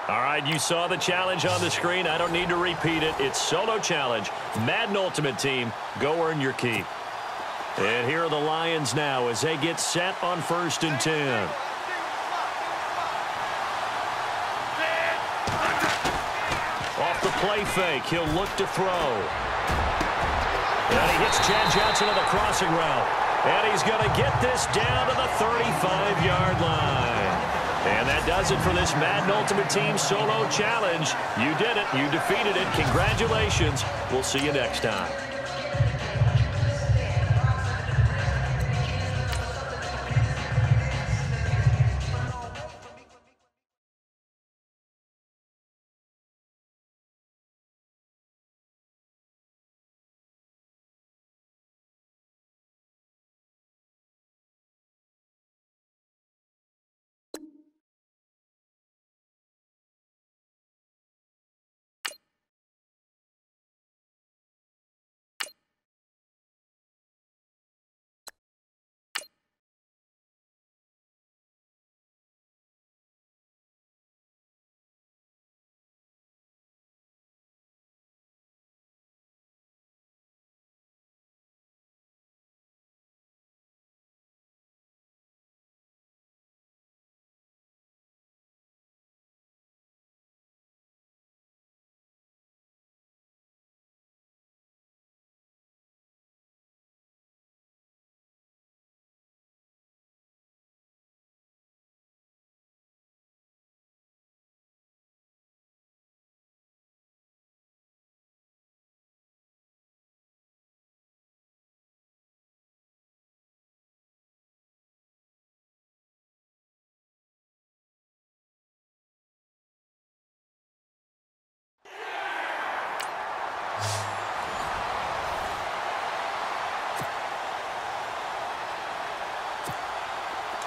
All right, you saw the challenge on the screen. I don't need to repeat it. It's solo challenge. Madden Ultimate Team, go earn your keep. And here are the Lions now as they get set on 1st and 10. Off the play fake, he'll look to throw. And he hits Chad Johnson on the crossing route. And he's going to get this down to the 35-yard line. And that does it for this Madden Ultimate Team Solo Challenge. You did it. You defeated it. Congratulations. We'll see you next time.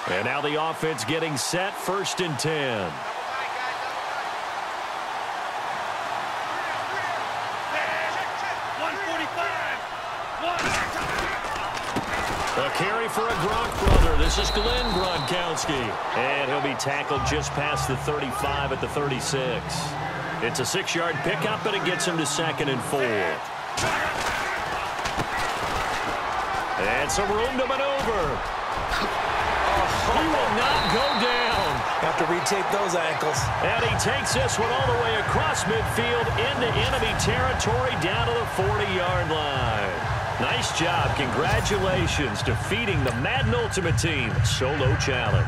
And now the offense getting set, 1st and 10. A carry for a Gronk brother. This is Glenn Gronkowski. And he'll be tackled just past the 35 at the 36. It's a 6-yard pickup, and it gets him to 2nd and 4. And some room to maneuver. He will not go down. Have to retake those ankles. And he takes this one all the way across midfield into enemy territory down to the 40-yard line. Nice job. Congratulations, defeating the Madden Ultimate Team Solo Challenge.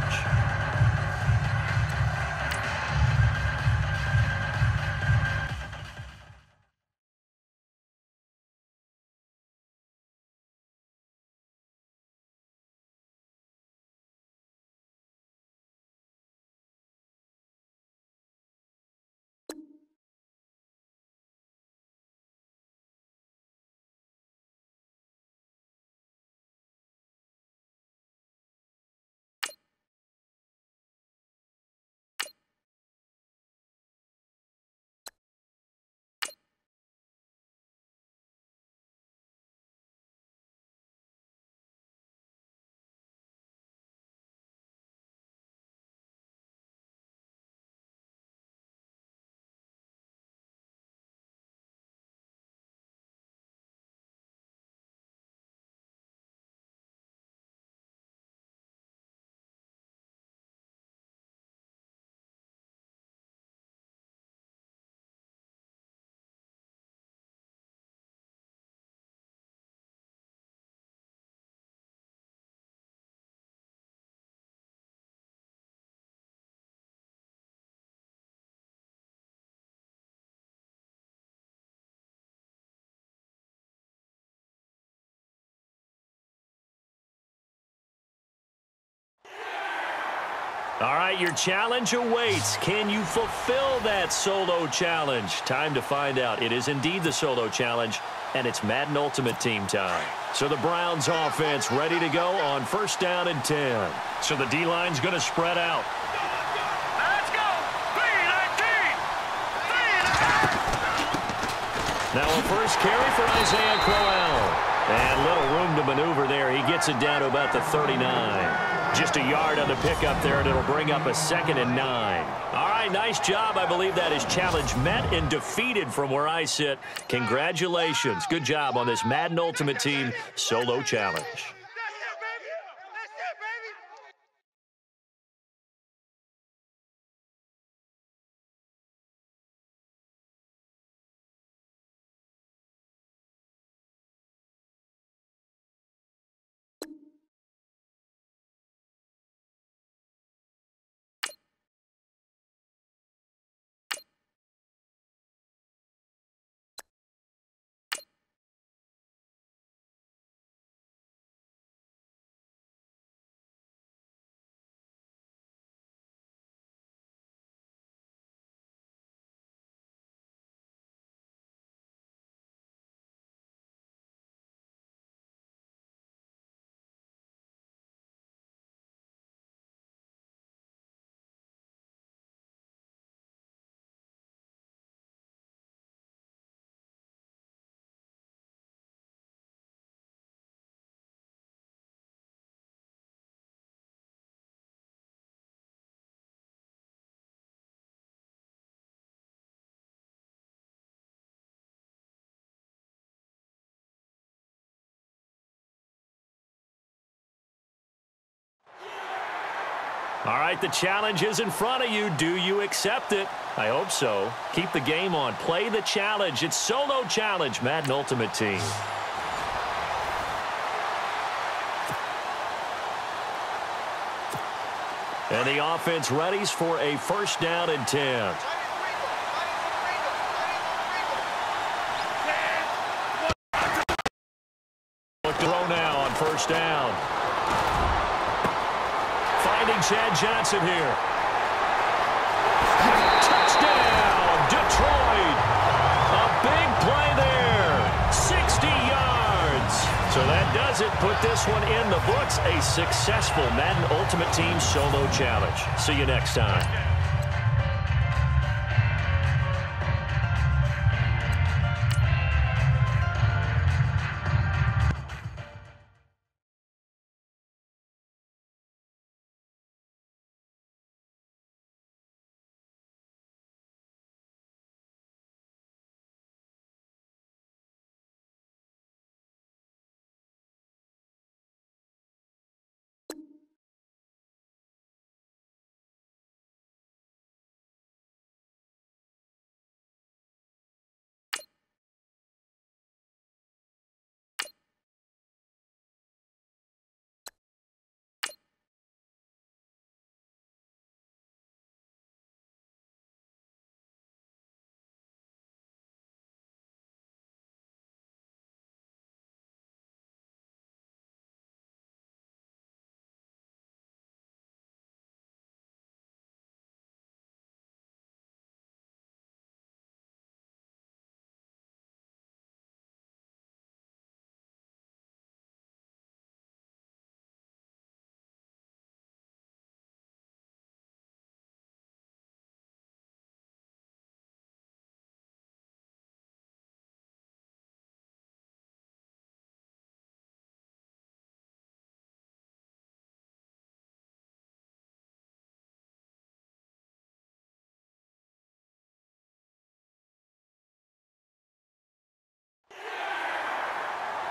All right, your challenge awaits. Can you fulfill that solo challenge? Time to find out. It is indeed the solo challenge, and it's Madden Ultimate Team time. So the Browns offense ready to go on 1st down and 10. So the D-line's going to spread out. Let's go! 3-19! Now a first carry for Isaiah Crowell. And little room to maneuver there. He gets it down to about the 39. Just a yard on the pickup there, and it'll bring up a 2nd and 9. All right, nice job. I believe that is challenge met and defeated from where I sit. Congratulations. Good job on this Madden Ultimate Team solo challenge. All right, the challenge is in front of you. Do you accept it? I hope so. Keep the game on. Play the challenge. It's solo challenge, Madden Ultimate Team. And the offense readies for a 1st down and 10. Look to throw now on 1st down. Finding Chad Johnson here. Touchdown, Detroit. A big play there. 60 yards. So that does it. Put this one in the books. A successful Madden Ultimate Team solo challenge. See you next time.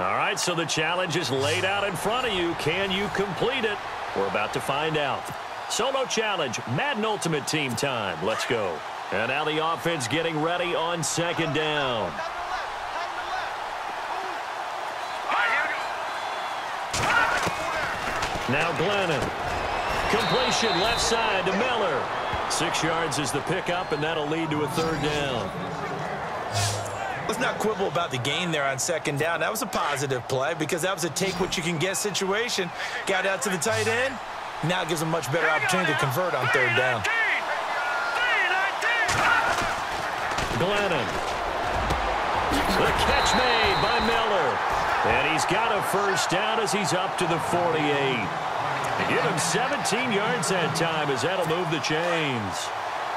All right, so the challenge is laid out in front of you. Can you complete it? We're about to find out. Solo challenge, Madden Ultimate Team time. Let's go. And now the offense getting ready on 2nd down. Now Glennon. Completion left side to Miller. 6 yards is the pickup, and that'll lead to a 3rd down. Let's not quibble about the gain there on 2nd down. That was a positive play because that was a take-what-you-can-get situation. Got out to the tight end. Now it gives them a much better opportunity to convert on 3rd down. Glennon. The catch made by Miller. And he's got a 1st down as he's up to the 48. They give him 17 yards that time as that'll move the chains.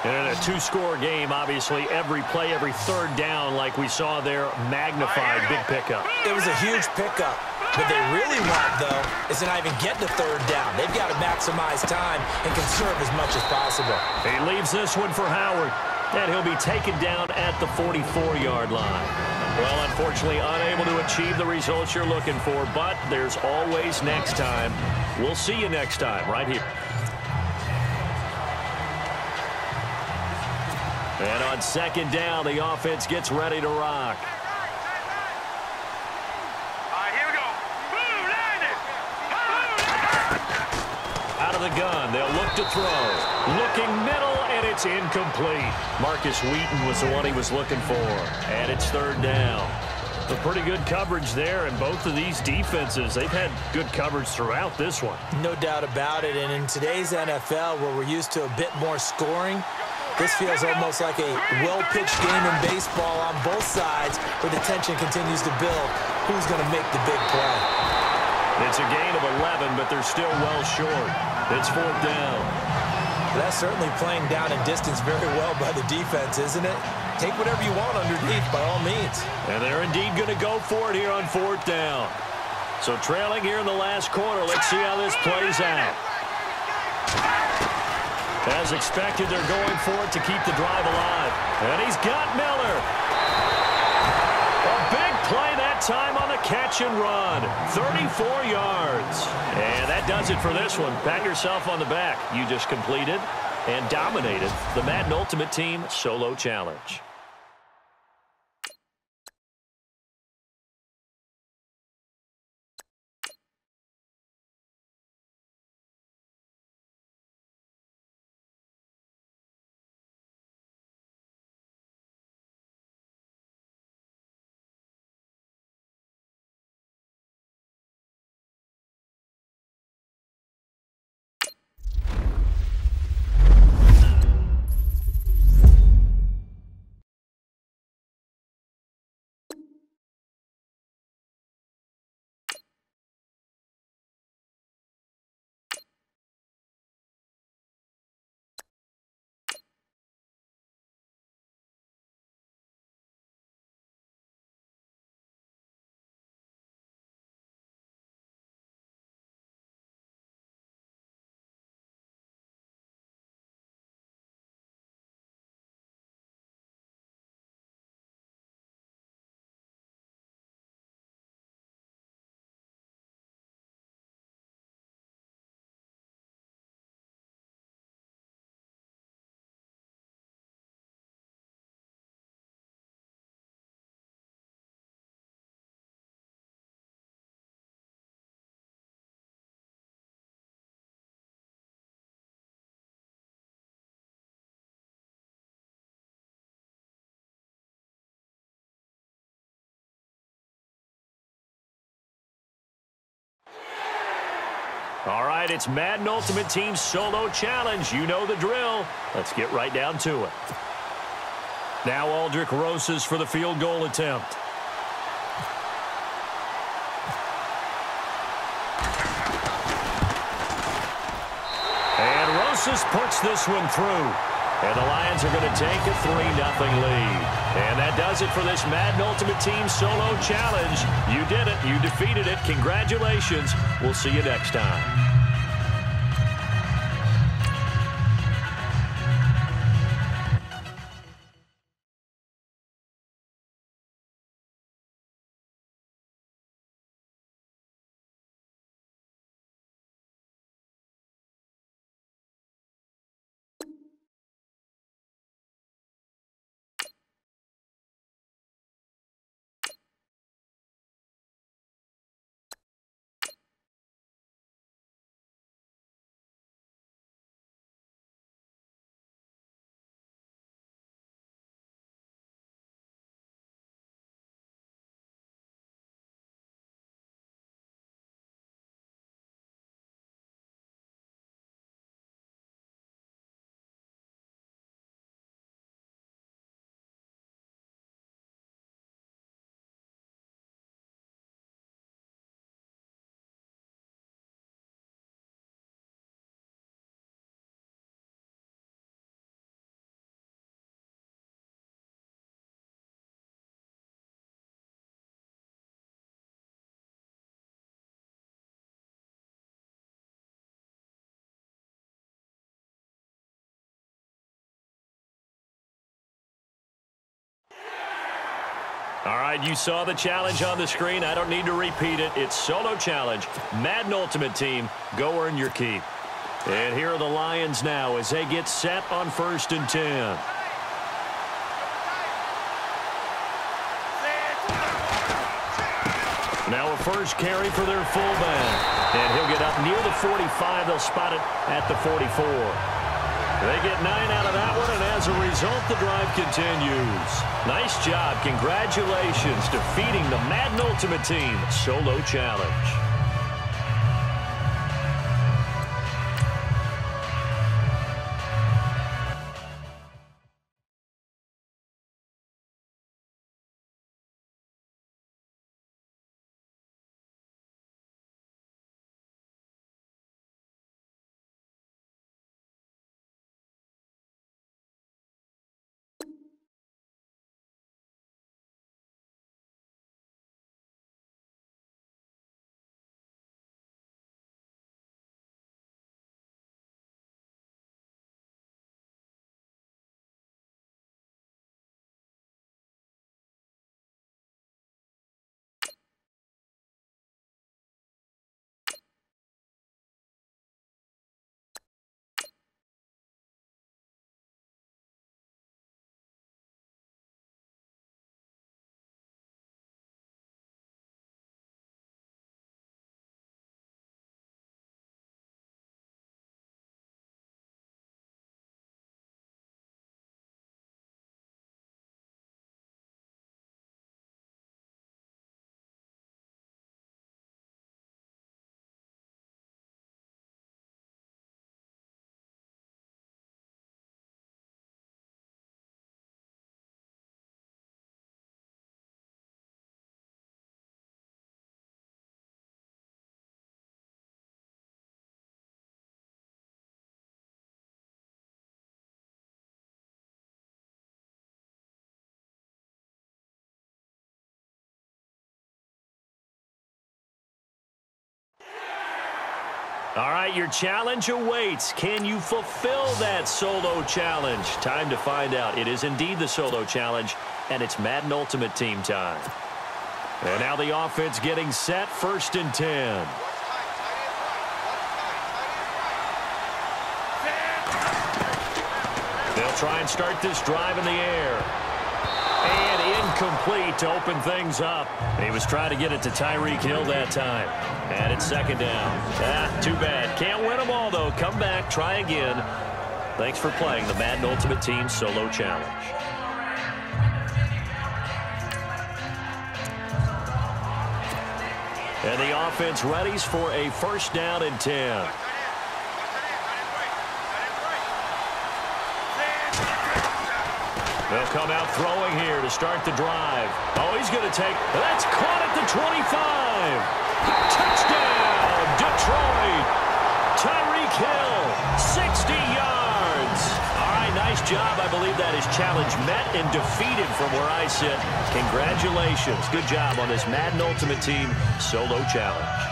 And in a 2-score game, obviously, every play, every 3rd down, like we saw there, magnified, big pickup. It was a huge pickup. What they really want, though, is to not even get to third down. They've got to maximize time and conserve as much as possible. He leaves this one for Howard, and he'll be taken down at the 44-yard line. Well, unfortunately, unable to achieve the results you're looking for, but there's always next time. We'll see you next time right here. And on second down, the offense gets ready to rock. Out of the gun, they'll look to throw. Looking middle, and it's incomplete. Marcus Wheaton was the one he was looking for. And it's third down. A pretty good coverage there, and both of these defenses, they've had good coverage throughout this one. No doubt about it, and in today's NFL, where we're used to a bit more scoring, this feels almost like a well-pitched game in baseball on both sides, where the tension continues to build. Who's going to make the big play? It's a gain of 11, but they're still well short. It's fourth down. That's certainly playing down and distance very well by the defense, isn't it? Take whatever you want underneath, by all means. And they're indeed going to go for it here on fourth down. So trailing here in the last quarter, let's see how this plays out. As expected, they're going for it to keep the drive alive. And he's got Miller. A big play that time on the catch and run. 34 yards. And that does it for this one. Pat yourself on the back. You just completed and dominated the Madden Ultimate Team Solo Challenge. All right, it's Madden Ultimate Team Solo Challenge. You know the drill. Let's get right down to it. Now Aldrick Rosas for the field goal attempt. And Rosas puts this one through. And the Lions are going to take a 3-0 lead. And that does it for this Madden Ultimate Team Solo Challenge. You did it. You defeated it. Congratulations. We'll see you next time. All right, you saw the challenge on the screen. I don't need to repeat it. It's solo challenge. Madden Ultimate Team, go earn your keep. And here are the Lions now as they get set on 1st and 10. Now a first carry for their fullback. And he'll get up near the 45. They'll spot it at the 44. They get 9 out of that one, and as a result, the drive continues. Nice job. Congratulations, defeating the Madden Ultimate Team solo challenge. All right, your challenge awaits. Can you fulfill that solo challenge? Time to find out. It is indeed the solo challenge, and it's Madden Ultimate Team time. And now the offense getting set, 1st and 10. They'll try and start this drive in the air. And incomplete to open things up. He was trying to get it to Tyreek Hill that time. And it's 2nd down. Too bad. Can't win them all, though. Come back, try again. Thanks for playing the Madden Ultimate Team Solo Challenge. And the offense readies for a 1st down and 10. They'll come out throwing here to start the drive. Oh, he's going to take. That's caught at the 25. Touchdown, Detroit. Tyreek Hill, 60 yards. All right, nice job. I believe that is challenge met and defeated from where I sit. Congratulations. Good job on this Madden Ultimate Team solo challenge.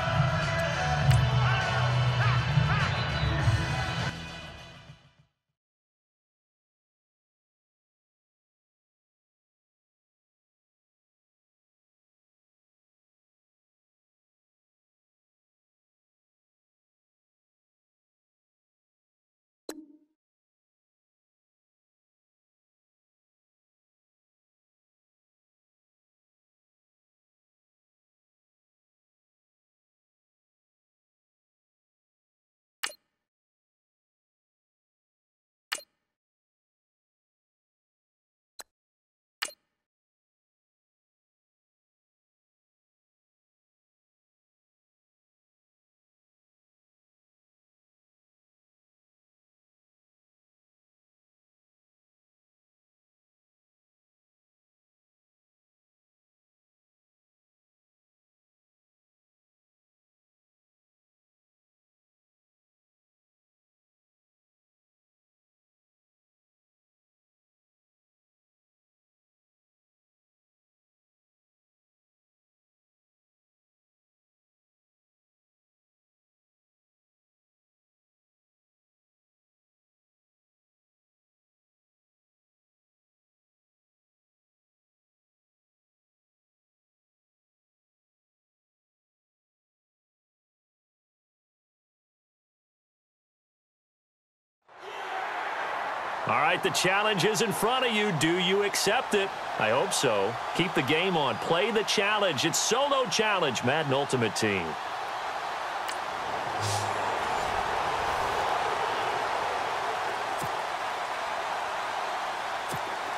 All right, the challenge is in front of you. Do you accept it? I hope so. Keep the game on. Play the challenge. It's solo challenge, Madden Ultimate Team.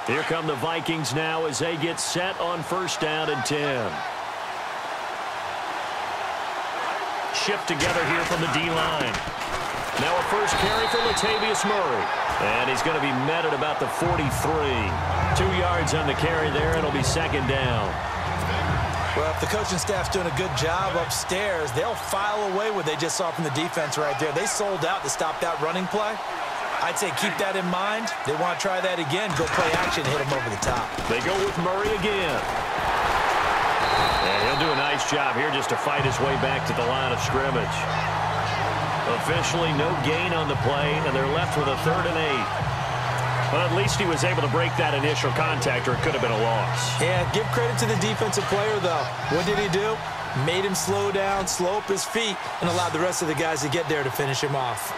Here come the Vikings now as they get set on 1st down and 10. Shift together here from the D-line. Now a first carry for Latavius Murray. And he's going to be met at about the 43. 2 yards on the carry there. It'll be 2nd down. Well, if the coaching staff's doing a good job upstairs, they'll file away what they just saw from the defense right there. They sold out to stop that running play. I'd say keep that in mind. They want to try that again. Go play action, hit them over the top. They go with Murray again. And he'll do a nice job here just to fight his way back to the line of scrimmage. Officially no gain on the play, and they're left with a 3rd and 8. Well, at least he was able to break that initial contact, or it could have been a loss. Yeah, give credit to the defensive player, though. What did he do? Made him slow down, slow up his feet, and allowed the rest of the guys to get there to finish him off.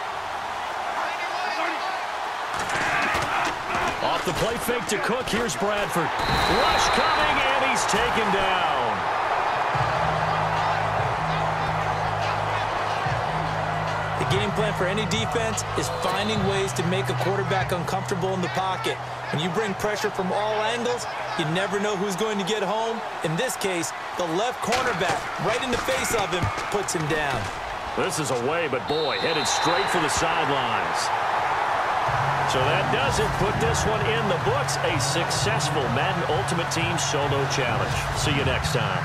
Off the play fake to Cook. Here's Bradford. Rush coming, and he's taken down. The game plan for any defense is finding ways to make a quarterback uncomfortable in the pocket. When you bring pressure from all angles, you never know who's going to get home. In this case, the left cornerback, right in the face of him, puts him down. This is away, but boy, headed straight for the sidelines. So that does it. Put this one in the books. A successful Madden Ultimate Team solo challenge. See you next time.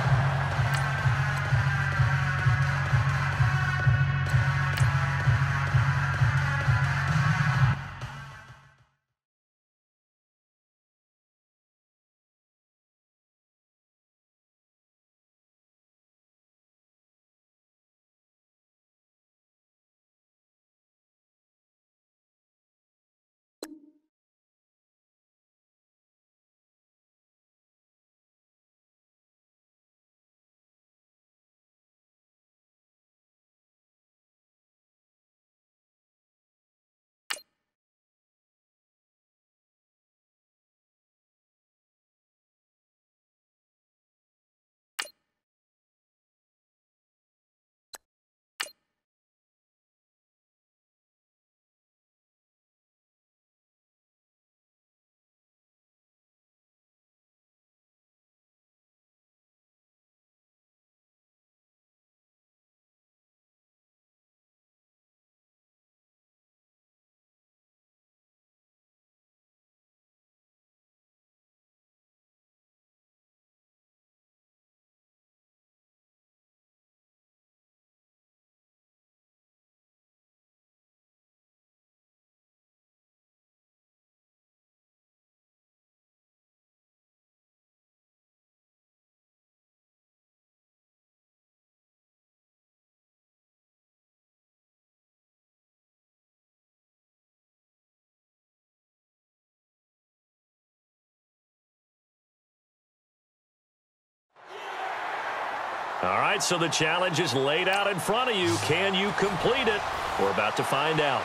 All right, so the challenge is laid out in front of you. Can you complete it? We're about to find out.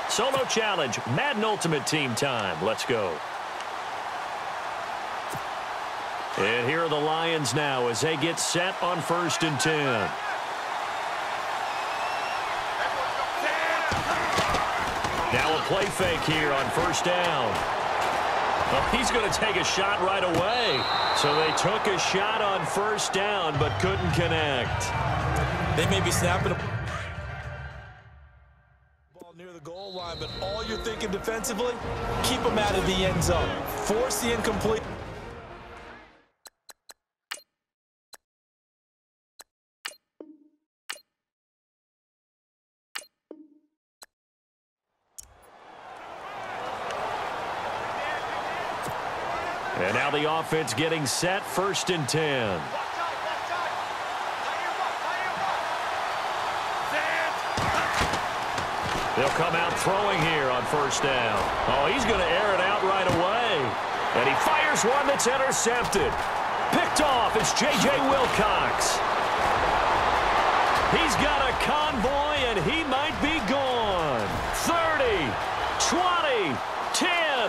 Solo challenge, Madden Ultimate Team time. Let's go. And here are the Lions now as they get set on 1st and 10. Now a play fake here on 1st down. Well, he's going to take a shot right away. So they took a shot on 1st down but couldn't connect. They may be snapping a ball near the goal line, but all you're thinking defensively, keep them out of the end zone. Force the incomplete. And now the offense getting set, 1st and 10. They'll come out throwing here on 1st down. Oh, he's going to air it out right away. And he fires one that's intercepted. Picked off. It's J.J. Wilcox. He's got a convoy, and he might be gone. 30, 20, 10.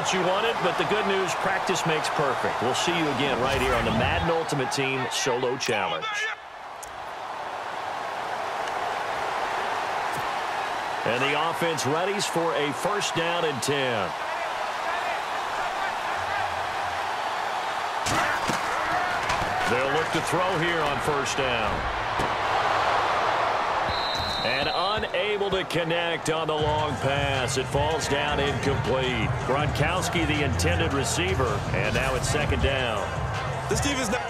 what you wanted, but the good news, practice makes perfect. We'll see you again right here on the Madden Ultimate Team Solo Challenge. And the offense readies for a first down and 10. They'll look to throw here on first down. And unable to connect on the long pass. It falls down incomplete. Gronkowski, the intended receiver. And now it's second down. This team is not...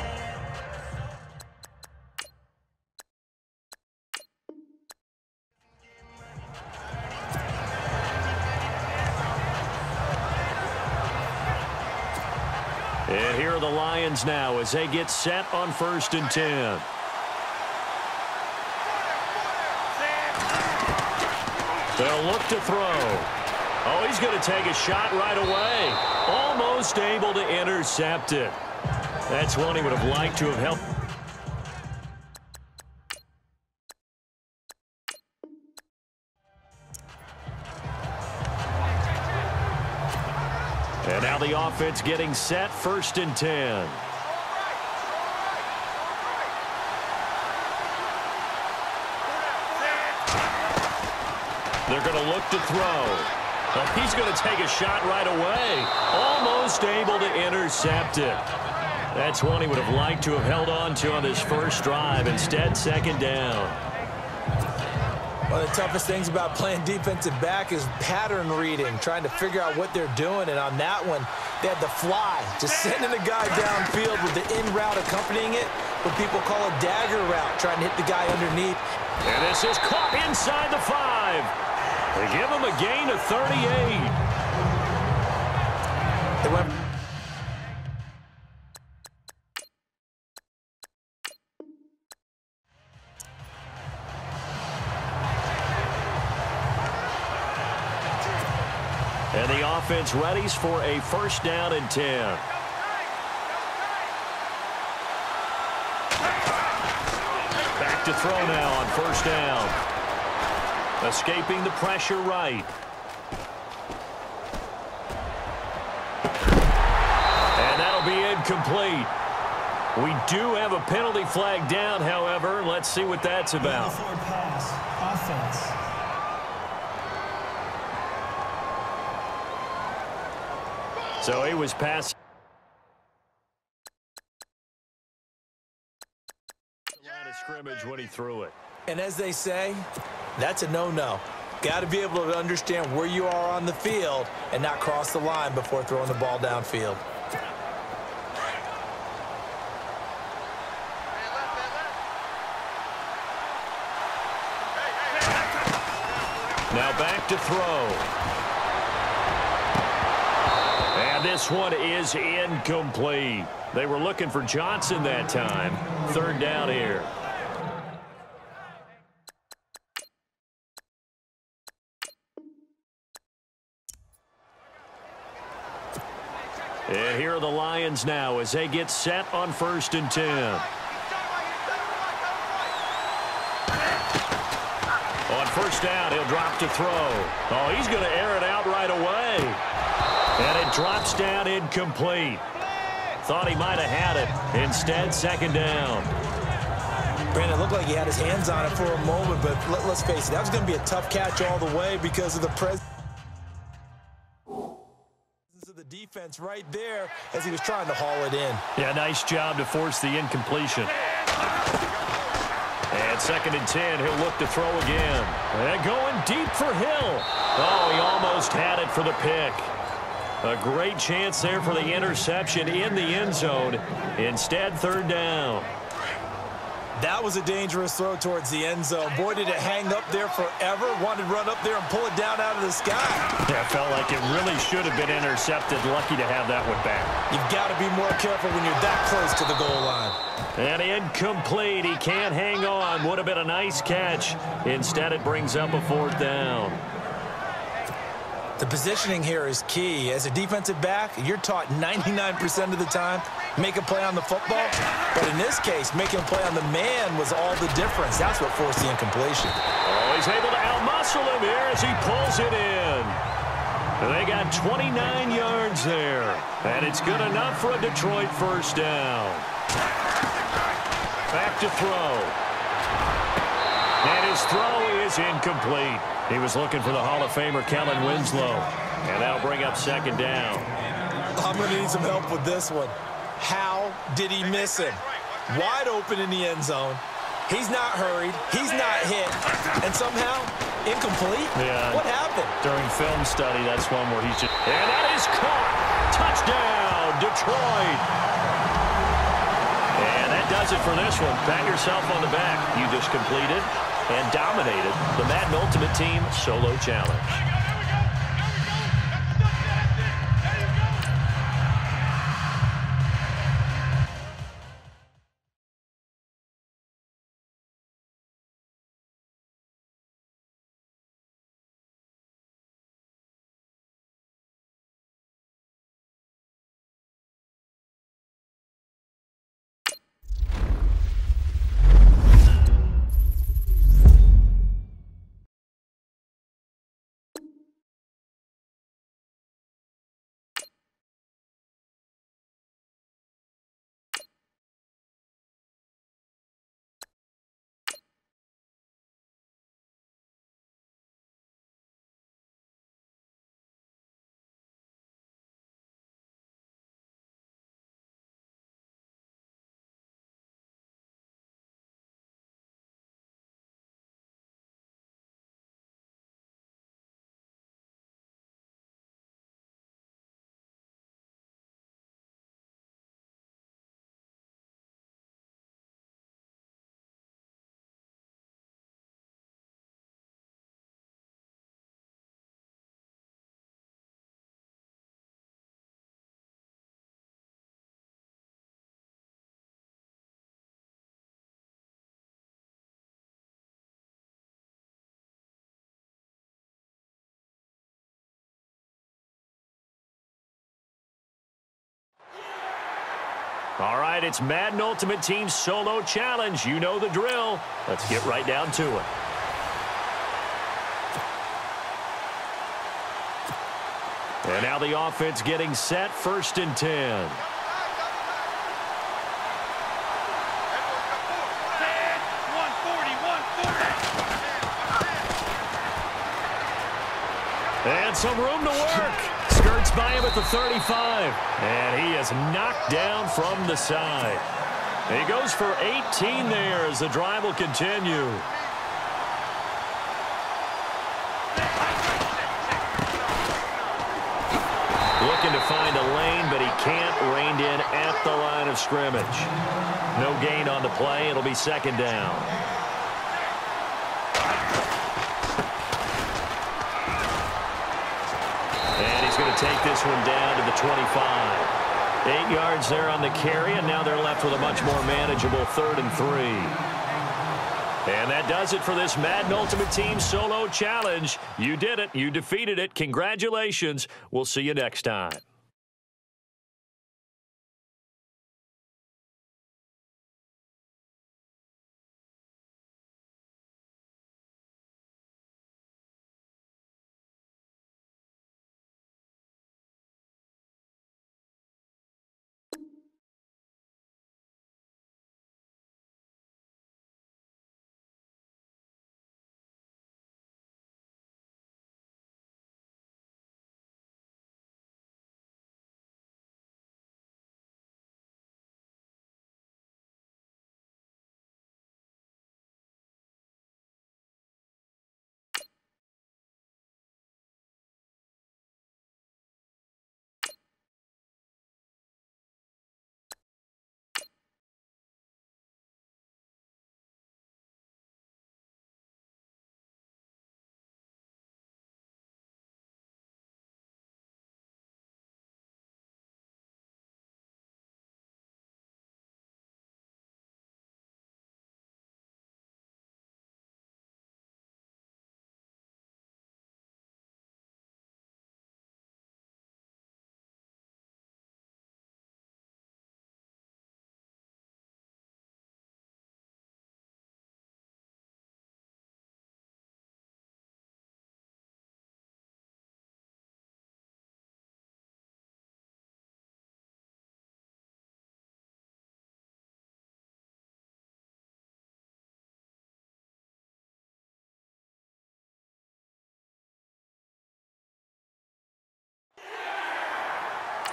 And here are the Lions now as they get set on first and 10. They'll look to throw. Oh, he's going to take a shot right away. Almost able to intercept it. That's one he would have liked to have helped. And now the offense getting set, first and 10. They're going to look to throw. Well, he's going to take a shot right away. Almost able to intercept it. That's one he would have liked to have held on to on his first drive. Instead, second down. One of the toughest things about playing defensive back is pattern reading, trying to figure out what they're doing. And on that one, they had the fly, just sending a guy downfield with the in route accompanying it, what people call a dagger route, trying to hit the guy underneath. And this is caught inside the 5. They give him a gain of 38. They went... And the offense readies for a first down and 10. Back to throw now on first down. Escaping the pressure right. And that'll be incomplete. We do have a penalty flag down, however. Let's see what that's about. Forward pass, offense. So he was passing. The line of scrimmage when he threw it. And as they say, that's a no-no. Got to be able to understand where you are on the field and not cross the line before throwing the ball downfield. Now back to throw. And this one is incomplete. They were looking for Johnson that time. Third down here. And here are the Lions now as they get set on first and 10. On first down, he'll drop to throw. Oh, he's going to air it out right away. And it drops down incomplete. Thought he might have had it. Instead, second down. Brandon, it looked like he had his hands on it for a moment, but let's face it, that was going to be a tough catch all the way because of the presence of the defense right there as he was trying to haul it in. Yeah, nice job to force the incompletion. And second and 10, he'll look to throw again. And going deep for Hill. Oh, he almost had it for the pick. A great chance there for the interception in the end zone. Instead, third down. That was a dangerous throw towards the end zone. Boy, did it hang up there forever. Wanted to run up there and pull it down out of the sky. Yeah, felt like it really should have been intercepted. Lucky to have that one back. You've got to be more careful when you're that close to the goal line. And incomplete. He can't hang on. Would have been a nice catch. Instead, it brings up a fourth down. The positioning here is key. As a defensive back, you're taught 99% of the time, make a play on the football. But in this case, making a play on the man was all the difference. That's what forced the incompletion. Oh, he's able to outmuscle him here as he pulls it in. They got 29 yards there. And it's good enough for a Detroit first down. Back to throw. And his throw is incomplete. He was looking for the Hall of Famer Kellen Winslow. And that'll bring up second down. I'm going to need some help with this one. How did he miss him? Wide open in the end zone. He's not hurried. He's not hit. And somehow, incomplete? Yeah. What happened? During film study, that's one where he's just... And that is caught. Touchdown, Detroit. And that does it for this one. Pat yourself on the back. You just completed and dominated the Madden Ultimate Team Solo Challenge. All right, it's Madden Ultimate Team Solo Challenge. You know the drill. Let's get right down to it. And now the offense getting set, 1st and 10. And some room to work. Skirts by him at the 35. And he is knocked down from the side. He goes for 18 there as the drive will continue. Looking to find a lane, but he can't. Reined in at the line of scrimmage. No gain on the play. It'll be 2nd down. He's going to take this one down to the 25. 8 yards there on the carry, and now they're left with a much more manageable 3rd and 3. And that does it for this Madden Ultimate Team Solo Challenge. You did it. You defeated it. Congratulations. We'll see you next time.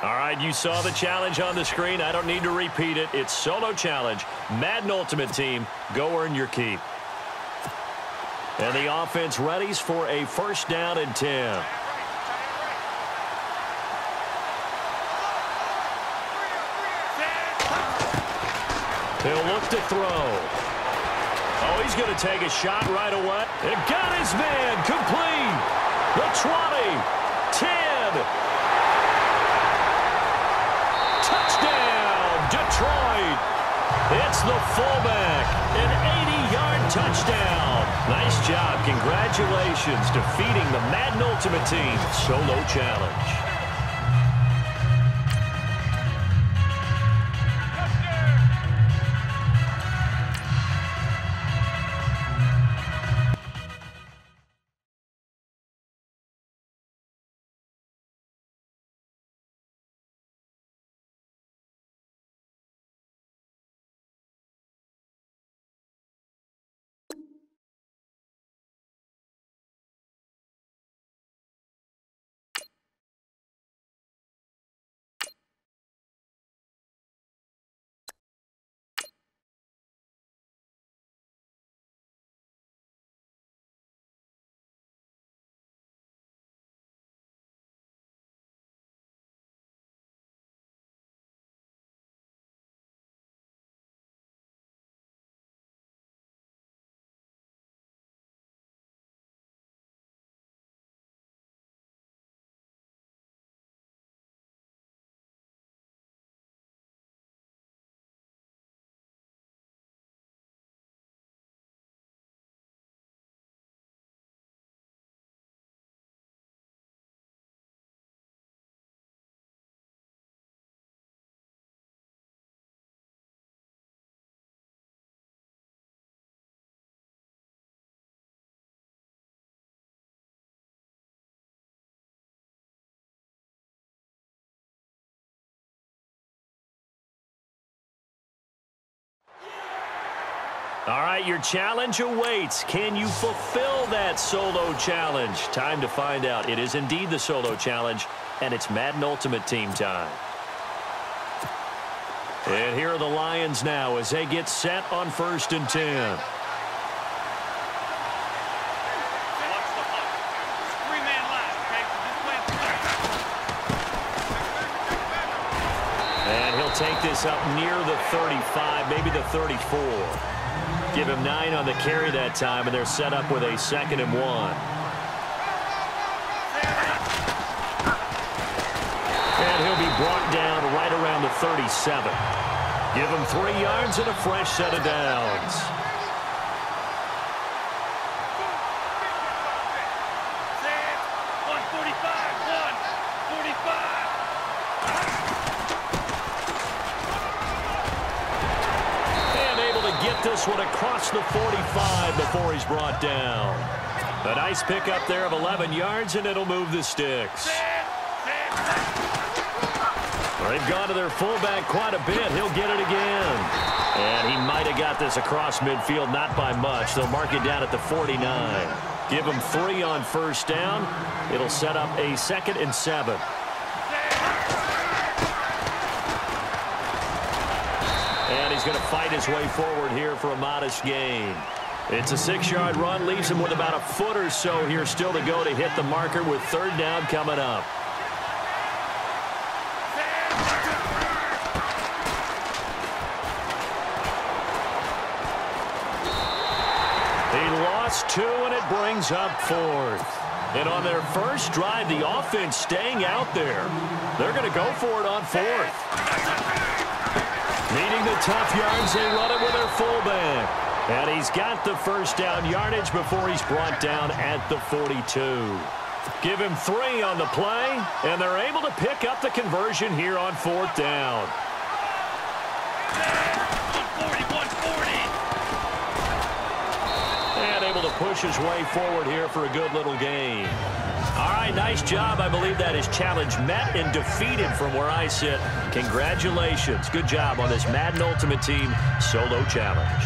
All right, you saw the challenge on the screen. I don't need to repeat it. It's solo challenge. Madden Ultimate Team, go earn your keep. And the offense readies for a first down and 10. He'll look to throw. Oh, he's going to take a shot right away. And got his man complete. The 20, 10. Touchdown, Detroit. It's the fullback. An 80-yard touchdown. Nice job. Congratulations defeating the Madden Ultimate Team solo challenge. All right, your challenge awaits. Can you fulfill that solo challenge? Time to find out. It is indeed the solo challenge, and it's Madden Ultimate Team time. And here are the Lions now as they get set on 1st and 10. And he'll take this up near the 35, maybe the 34. Give him 9 on the carry that time, and they're set up with a 2nd and 1. And he'll be brought down right around the 37. Give him 3 yards and a fresh set of downs. This one across the 45 before he's brought down. A nice pickup there of 11 yards, and it'll move the sticks. They've gone to their fullback quite a bit. He'll get it again. And he might have got this across midfield, not by much. They'll mark it down at the 49. Give him 3 on 1st down. It'll set up a 2nd and 7. And he's going to fight his way forward here for a modest gain. It's a 6-yard run, leaves him with about a foot or so here still to go to hit the marker with 3rd down coming up. He lost 2, and it brings up 4th. And on their first drive, the offense staying out there. They're going to go for it on 4th. Needing the tough yards, they run it with their fullback. And he's got the 1st down yardage before he's brought down at the 42. Give him 3 on the play, and they're able to pick up the conversion here on 4th down. 140. And able to push his way forward here for a good little gain. All right, nice job. I believe that is challenge met and defeated from where I sit. Congratulations. Good job on this Madden Ultimate Team solo challenge.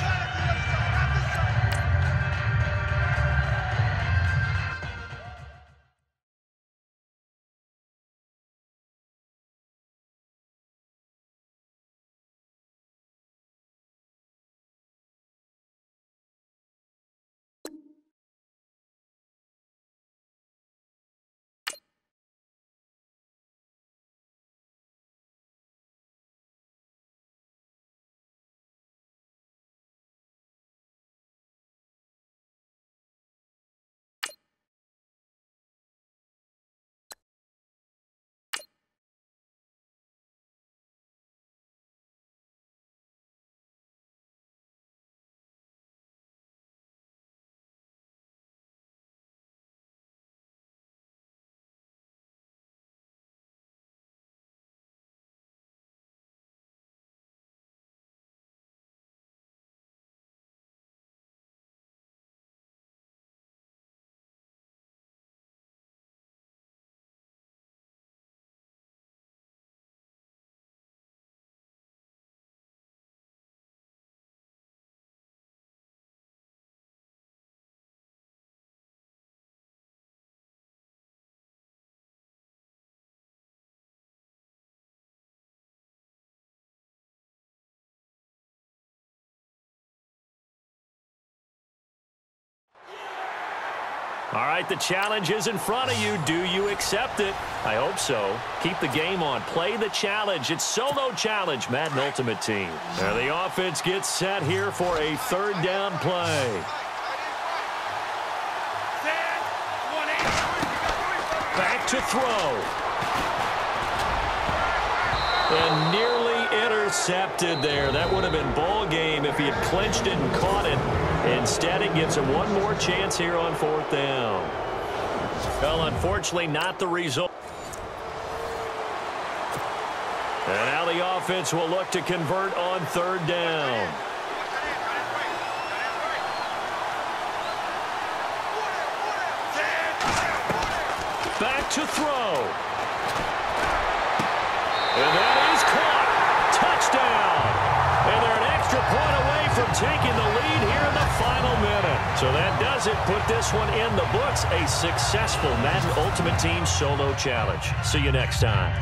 All right, the challenge is in front of you. Do you accept it? I hope so. Keep the game on. Play the challenge. It's solo challenge, Madden Ultimate Team. Now the offense gets set here for a third down play. Back to throw. And nearly intercepted there. That would have been ball game if he had clinched it and caught it. Instead, it gives him one more chance here on fourth down. Well, unfortunately, not the result. And now the offense will look to convert on third down. Back to throw. And that is caught. Touchdown. And they're an extra point away from taking the lead here in the final minute. So that does it. Put this one in the books. A successful Madden Ultimate Team solo challenge. See you next time.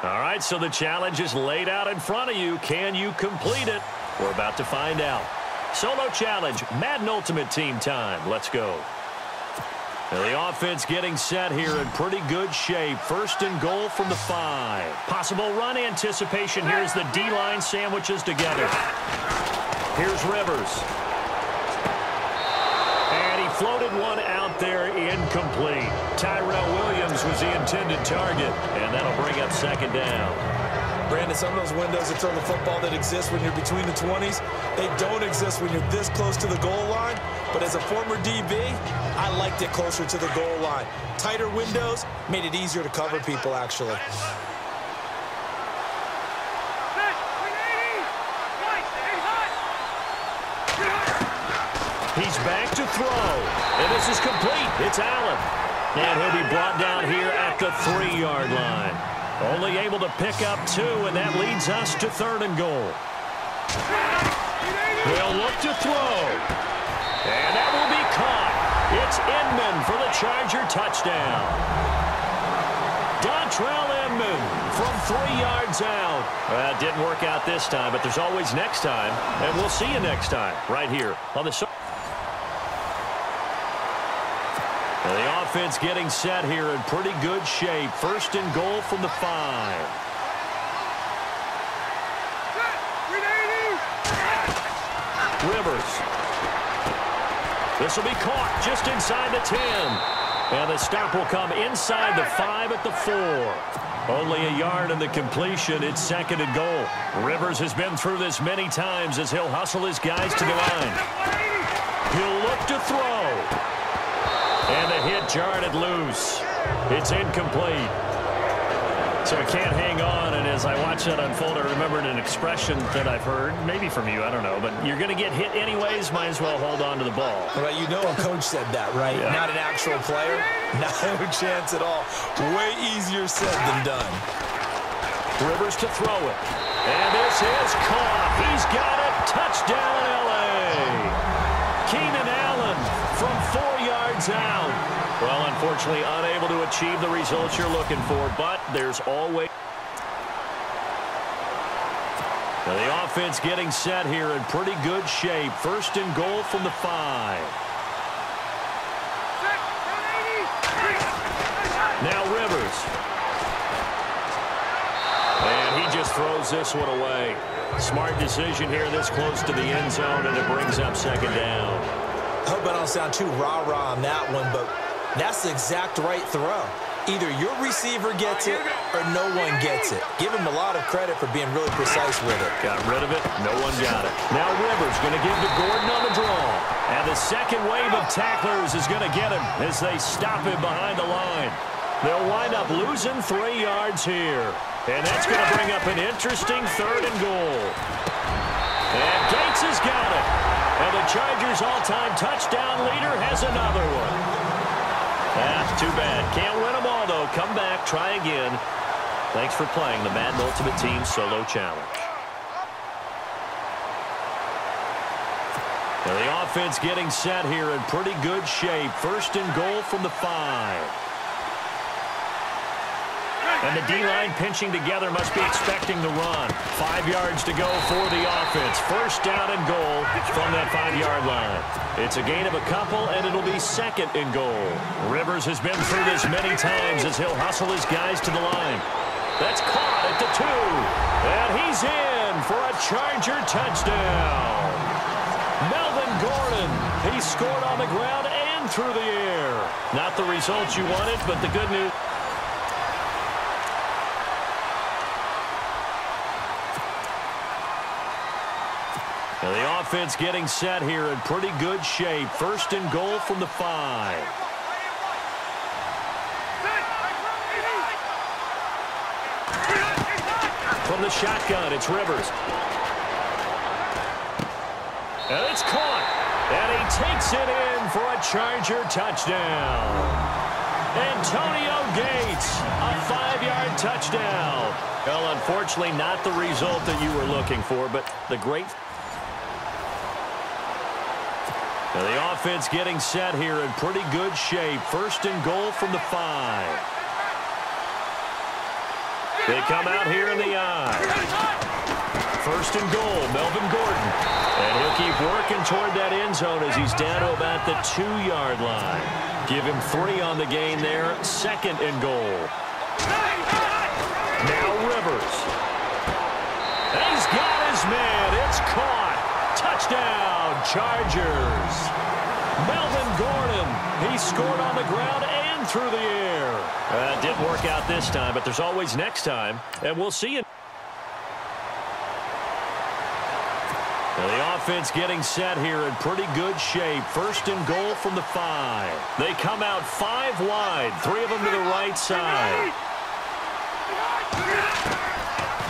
All right, so the challenge is laid out in front of you. Can you complete it? We're about to find out. Solo challenge, Madden Ultimate Team time. Let's go. Now the offense getting set here in pretty good shape. First and goal from the 5. Possible run anticipation here as the D-line sandwiches together. Here's Rivers. And he floated one out there, incomplete. Tyrell Williams was the intended target, and that'll bring up second down. Brandon, some of those windows to throw the football that exist when you're between the 20s, they don't exist when you're this close to the goal line. But as a former DB, I liked it closer to the goal line. Tighter windows made it easier to cover people, actually. He's back to throw, and this is complete. It's Allen, and he'll be brought down here at the 3-yard line. Only able to pick up 2, and that leads us to third and goal. He'll look to throw, and that will be caught. It's Inman for the Charger touchdown. Dontrell Inman from 3 yards out. It didn't work out this time, but there's always next time, and we'll see you next time right here on the show. The offense getting set here in pretty good shape. First and goal from the 5. Rivers. This will be caught just inside the 10. And the stop will come inside the 5 at the 4. Only a yard in the completion. It's second and goal. Rivers has been through this many times as he'll hustle his guys to the line. He'll look to throw. And the hit jarred it loose. It's incomplete. So I can't hang on, and as I watch that unfold, I remembered an expression that I've heard, maybe from you, I don't know, but you're going to get hit anyways, might as well hold on to the ball. Well, you know a coach said that, right? Yeah. Not an actual player. No chance at all. Way easier said than done. Rivers to throw it. And this is caught. He's got it. Touchdown, L.A. Keenan Allen from 4 yards out. Well, unfortunately, unable to achieve the results you're looking for, but there's always... Now the offense getting set here in pretty good shape. First and goal from the 5. Now Rivers. And he just throws this one away. Smart decision here this close to the end zone, and it brings up second down. I hope I don't sound too rah-rah on that one, but that's the exact right throw. Either your receiver gets it or no one gets it. Give him a lot of credit for being really precise with it. Got rid of it. No one got it. Now Rivers going to give to Gordon on the draw. And the second wave of tacklers is going to get him as they stop him behind the line. They'll wind up losing 3 yards here. And that's going to bring up an interesting third and goal. And Gates has got it. And the Chargers' all-time touchdown leader has another one. Too bad. Can't win them all, though. Come back, try again. Thanks for playing the Madden Ultimate Team Solo Challenge. Now the offense getting set here in pretty good shape. First and goal from the 5. And the D-line pinching together must be expecting the run. 5 yards to go for the offense. First down and goal from that 5-yard line. It's a gain of a couple, and it'll be second and goal. Rivers has been through this many times as he'll hustle his guys to the line. That's caught at the 2. And he's in for a Charger touchdown. Melvin Gordon, he scored on the ground and through the air. Not the results you wanted, but the good news. Now the offense getting set here in pretty good shape. First and goal from the 5. From the shotgun, it's Rivers. And it's caught. And he takes it in for a Charger touchdown. Antonio Gates, a 5-yard touchdown. Well, unfortunately, not the result that you were looking for, but the great... Now the offense getting set here in pretty good shape. First and goal from the 5. They come out here in the I. First and goal, Melvin Gordon. And he'll keep working toward that end zone as he's down to about the 2-yard line. Give him 3 on the gain there. Second and goal. Now Rivers. He's got his man. It's caught. Touchdown, Chargers. Melvin Gordon, he scored on the ground and through the air. Didn't work out this time, but there's always next time, and we'll see you. Now the offense getting set here in pretty good shape. First and goal from the 5. They come out 5 wide, 3 of them to the right side.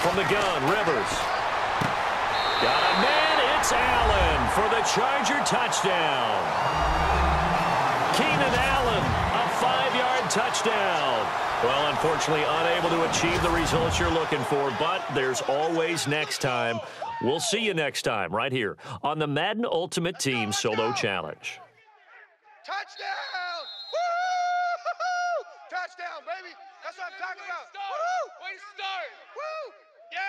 From the gun, Rivers. Got a man. It's Allen for the Charger touchdown. Keenan Allen, a 5-yard touchdown. Well, unfortunately, unable to achieve the results you're looking for, but there's always next time. We'll see you next time right here on the Madden Ultimate Team Solo Challenge. Touchdown! Woo! Touchdown, baby! That's what I'm talking about. Woo! Way to start! Woo! Yeah!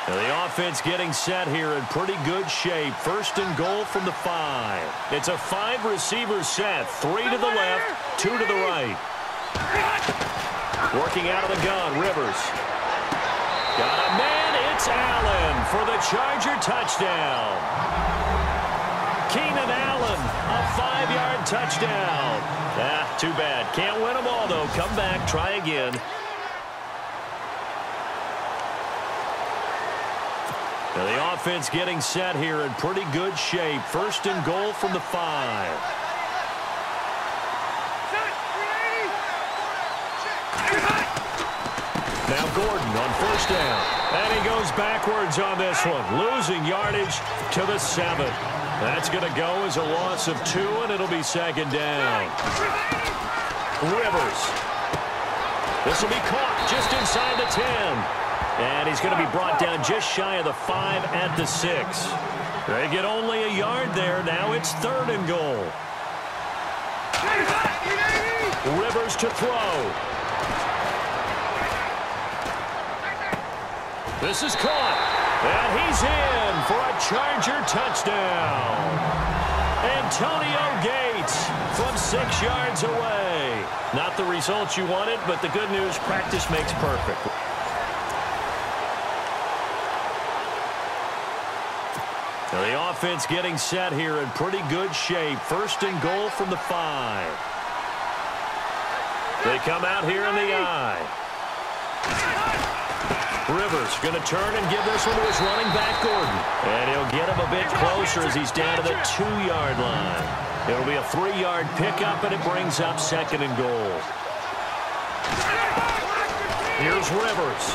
Now the offense getting set here in pretty good shape. First and goal from the 5. It's a 5-receiver set. 3 to the left, 2 to the right. Working out of the gun, Rivers. Got a man, it's Allen for the Charger touchdown. Keenan Allen, a 5-yard touchdown. Too bad. Can't win them all, though. Come back, try again. Now the offense getting set here in pretty good shape. First and goal from the 5. Now Gordon on first down. And he goes backwards on this one. Losing yardage to the 7. That's going to go as a loss of 2, and it'll be second down. Rivers. This will be caught just inside the 10. And he's going to be brought down just shy of the 5 at the 6. They get only a yard there. Now it's third and goal. Rivers to throw. This is caught. And he's in for a Charger touchdown. Antonio Gates from 6 yards away. Not the result you wanted, but the good news, practice makes perfect. Now the offense getting set here in pretty good shape. First and goal from the 5. They come out here in the I. Rivers going to turn and give this one to his running back, Gordon. And he'll get him a bit closer as he's down to the 2-yard line. It'll be a 3-yard pickup, and it brings up second and goal. Here's Rivers.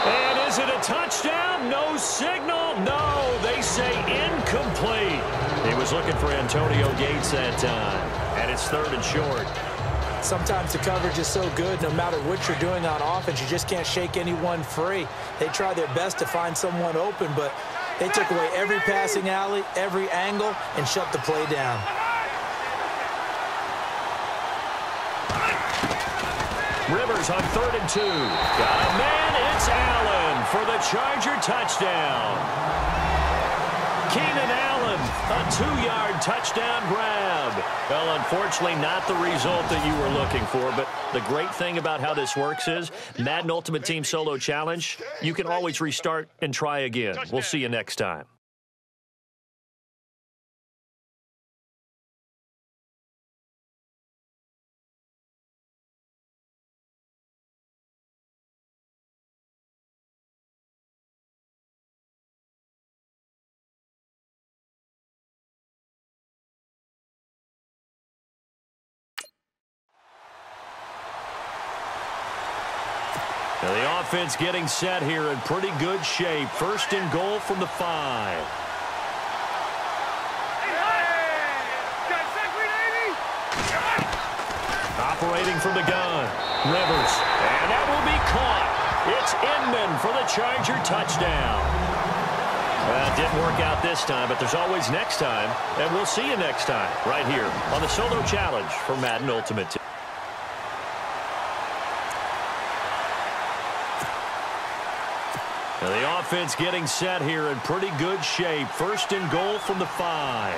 And is it a touchdown? No signal. No, they say incomplete. He was looking for Antonio Gates that time. And it's third and short. Sometimes the coverage is so good, no matter what you're doing on offense, you just can't shake anyone free. They try their best to find someone open, but they took away every passing alley, every angle, and shut the play down. Rivers on third and 2. Got a man. It's Allen for the Charger touchdown. Keenan Allen, a 2-yard touchdown grab. Well, unfortunately, not the result that you were looking for, but the great thing about how this works is Madden Ultimate Team Solo Challenge, you can always restart and try again. We'll see you next time. Now the offense getting set here in pretty good shape. First and goal from the 5. Operating from the gun. Rivers. And that will be caught. It's Inman for the Charger touchdown. It didn't work out this time, but there's always next time. And we'll see you next time right here on the Solo Challenge for Madden Ultimate Team. Now the offense getting set here in pretty good shape. First and goal from the 5.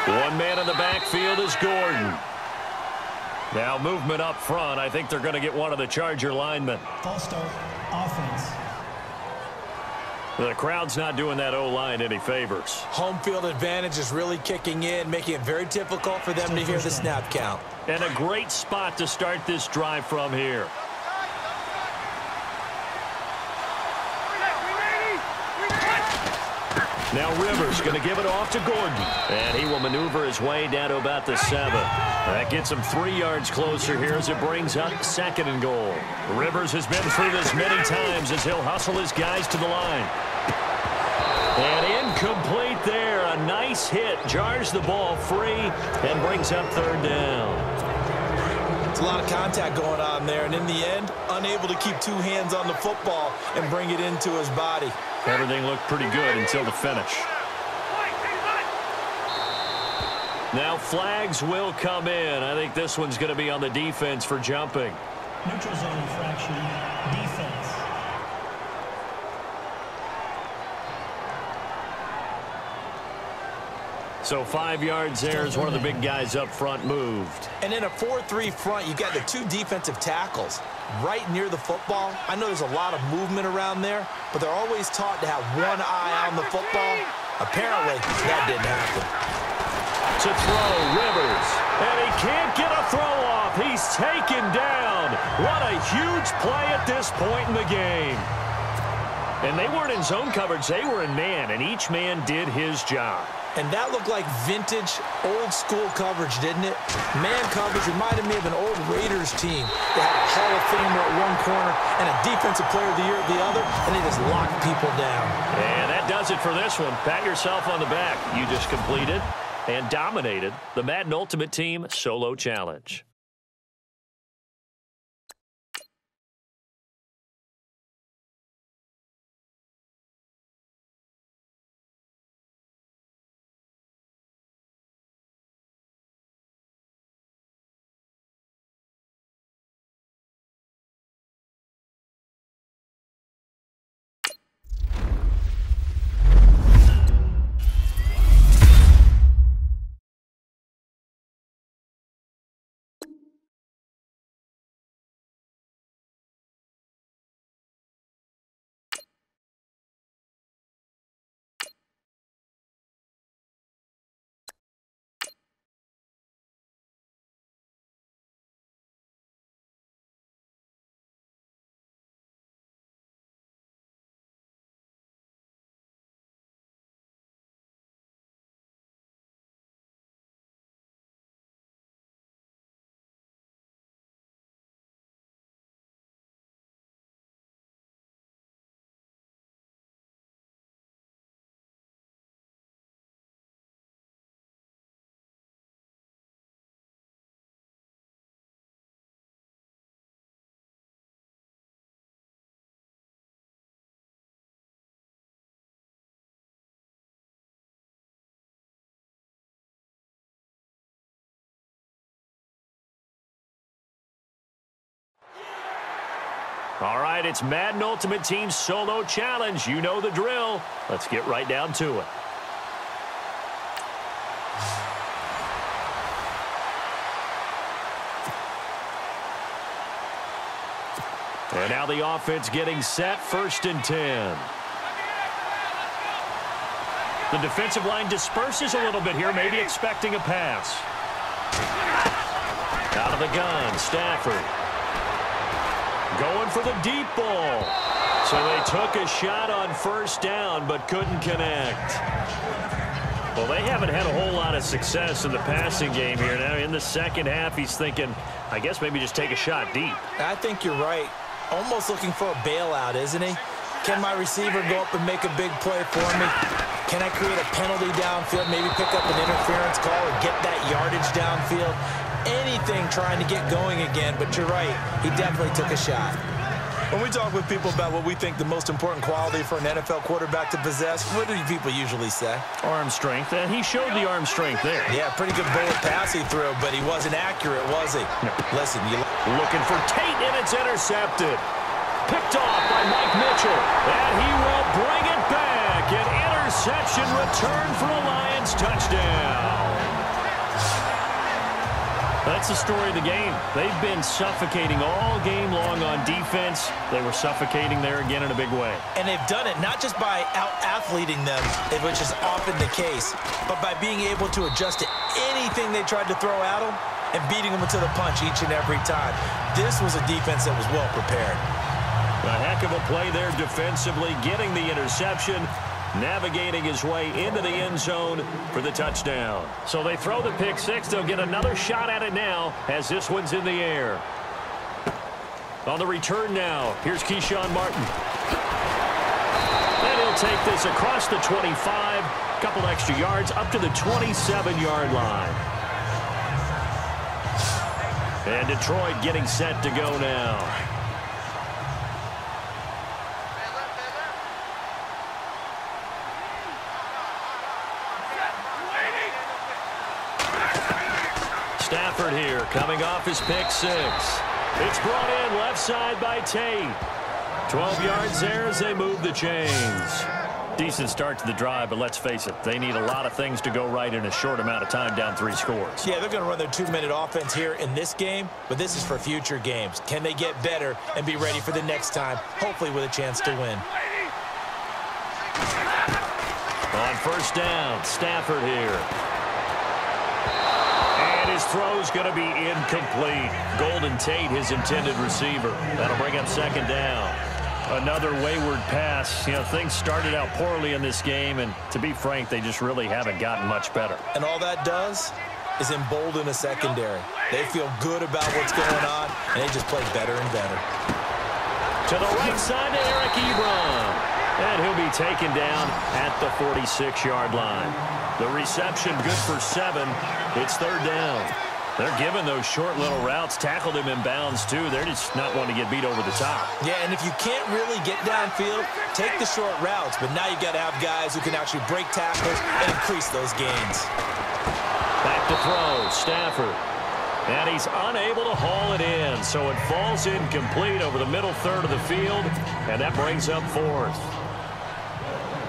One man in the backfield is Gordon. Now movement up front. I think they're going to get one of the Charger linemen. False start, offense. The crowd's not doing that O-line any favors. Home field advantage is really kicking in, making it very difficult for them to hear the snap count. And a great spot to start this drive from here. Now Rivers going to give it off to Gordon. And he will maneuver his way down to about the 7. That gets him 3 yards closer here as it brings up second and goal. Rivers has been through this many times as he'll hustle his guys to the line. And incomplete there. A nice hit. Jars the ball free and brings up third down. It's a lot of contact going on there. And in the end, unable to keep 2 hands on the football and bring it into his body. Everything looked pretty good until the finish. Now flags will come in. I think this one's going to be on the defense for jumping. Neutral zone infraction, defense. So 5 yards there as one of the big guys up front moved. And in a 4-3 front, you got the 2 defensive tackles right near the football. I know there's a lot of movement around there, but they're always taught to have one eye on the football. Apparently, that didn't happen. to throw, Rivers. And he can't get a throw off. He's taken down. What a huge play at this point in the game. And they weren't in zone coverage. They were in man, and each man did his job. And that looked like vintage, old-school coverage, didn't it? Man coverage reminded me of an old Raiders team. They had a Hall of Famer at one corner and a Defensive Player of the Year at the other, and they just locked people down. And that does it for this one. Pat yourself on the back. You just completed and dominated the Madden Ultimate Team Solo Challenge. All right, it's Madden Ultimate Team Solo Challenge. You know the drill. Let's get right down to it. And now the offense getting set, 1st and 10. The defensive line disperses a little bit here, maybe expecting a pass. Out of the gun, Stafford. Going for the deep ball. So they took a shot on 1st down, but couldn't connect. Well, they haven't had a whole lot of success in the passing game here. Now, in the second half, he's thinking, I guess maybe just take a shot deep. I think you're right. Almost looking for a bailout, isn't he? Can my receiver go up and make a big play for me? Can I create a penalty downfield, maybe pick up an interference call or get that yardage downfield? Anything trying to get going again, but you're right. He definitely took a shot. When we talk with people about what we think the most important quality for an NFL quarterback to possess, what do people usually say? Arm strength, and he showed the arm strength there. Yeah, pretty good bullet pass he threw, but he wasn't accurate, was he? No. Listen, looking for Tate, and it's intercepted. Picked off by Mike Mitchell, and he will bring it back. An interception return for a Lions touchdown. That's the story of the game. They've been suffocating all game long on defense. They were suffocating there again in a big way. And they've done it not just by out-athleting them, which is often the case, but by being able to adjust to anything they tried to throw at them and beating them to the punch each and every time. This was a defense that was well prepared. A heck of a play there defensively, getting the interception, navigating his way into the end zone for the touchdown. So they throw the pick six. They'll get another shot at it now as this one's in the air. On the return now, here's Keyshawn Martin. And he'll take this across the 25, couple extra yards up to the 27-yard line. And Detroit getting set to go now. Stafford here, coming off his pick six. It's brought in left side by Tate. 12 yards there as they move the chains. Decent start to the drive, but let's face it, they need a lot of things to go right in a short amount of time, down 3 scores. Yeah, they're going to run their 2-minute offense here in this game, but this is for future games. Can they get better and be ready for the next time, hopefully with a chance to win? On 1st down, Stafford here. His throw's going to be incomplete. Golden Tate, his intended receiver. That'll bring up second down. Another wayward pass. You know, things started out poorly in this game, and to be frank, they just really haven't gotten much better. And all that does is embolden a secondary. They feel good about what's going on, and they just play better and better. To the right side to Eric Ebron. And he'll be taken down at the 46-yard line. The reception good for 7. It's third down. They're giving those short little routes. Tackled him in bounds, too. They're just not wanting to get beat over the top. Yeah, and if you can't really get downfield, take the short routes. But now you got to have guys who can actually break tackles and increase those gains. Back to throw. Stafford. And he's unable to haul it in. So it falls incomplete over the middle third of the field. And that brings up fourth.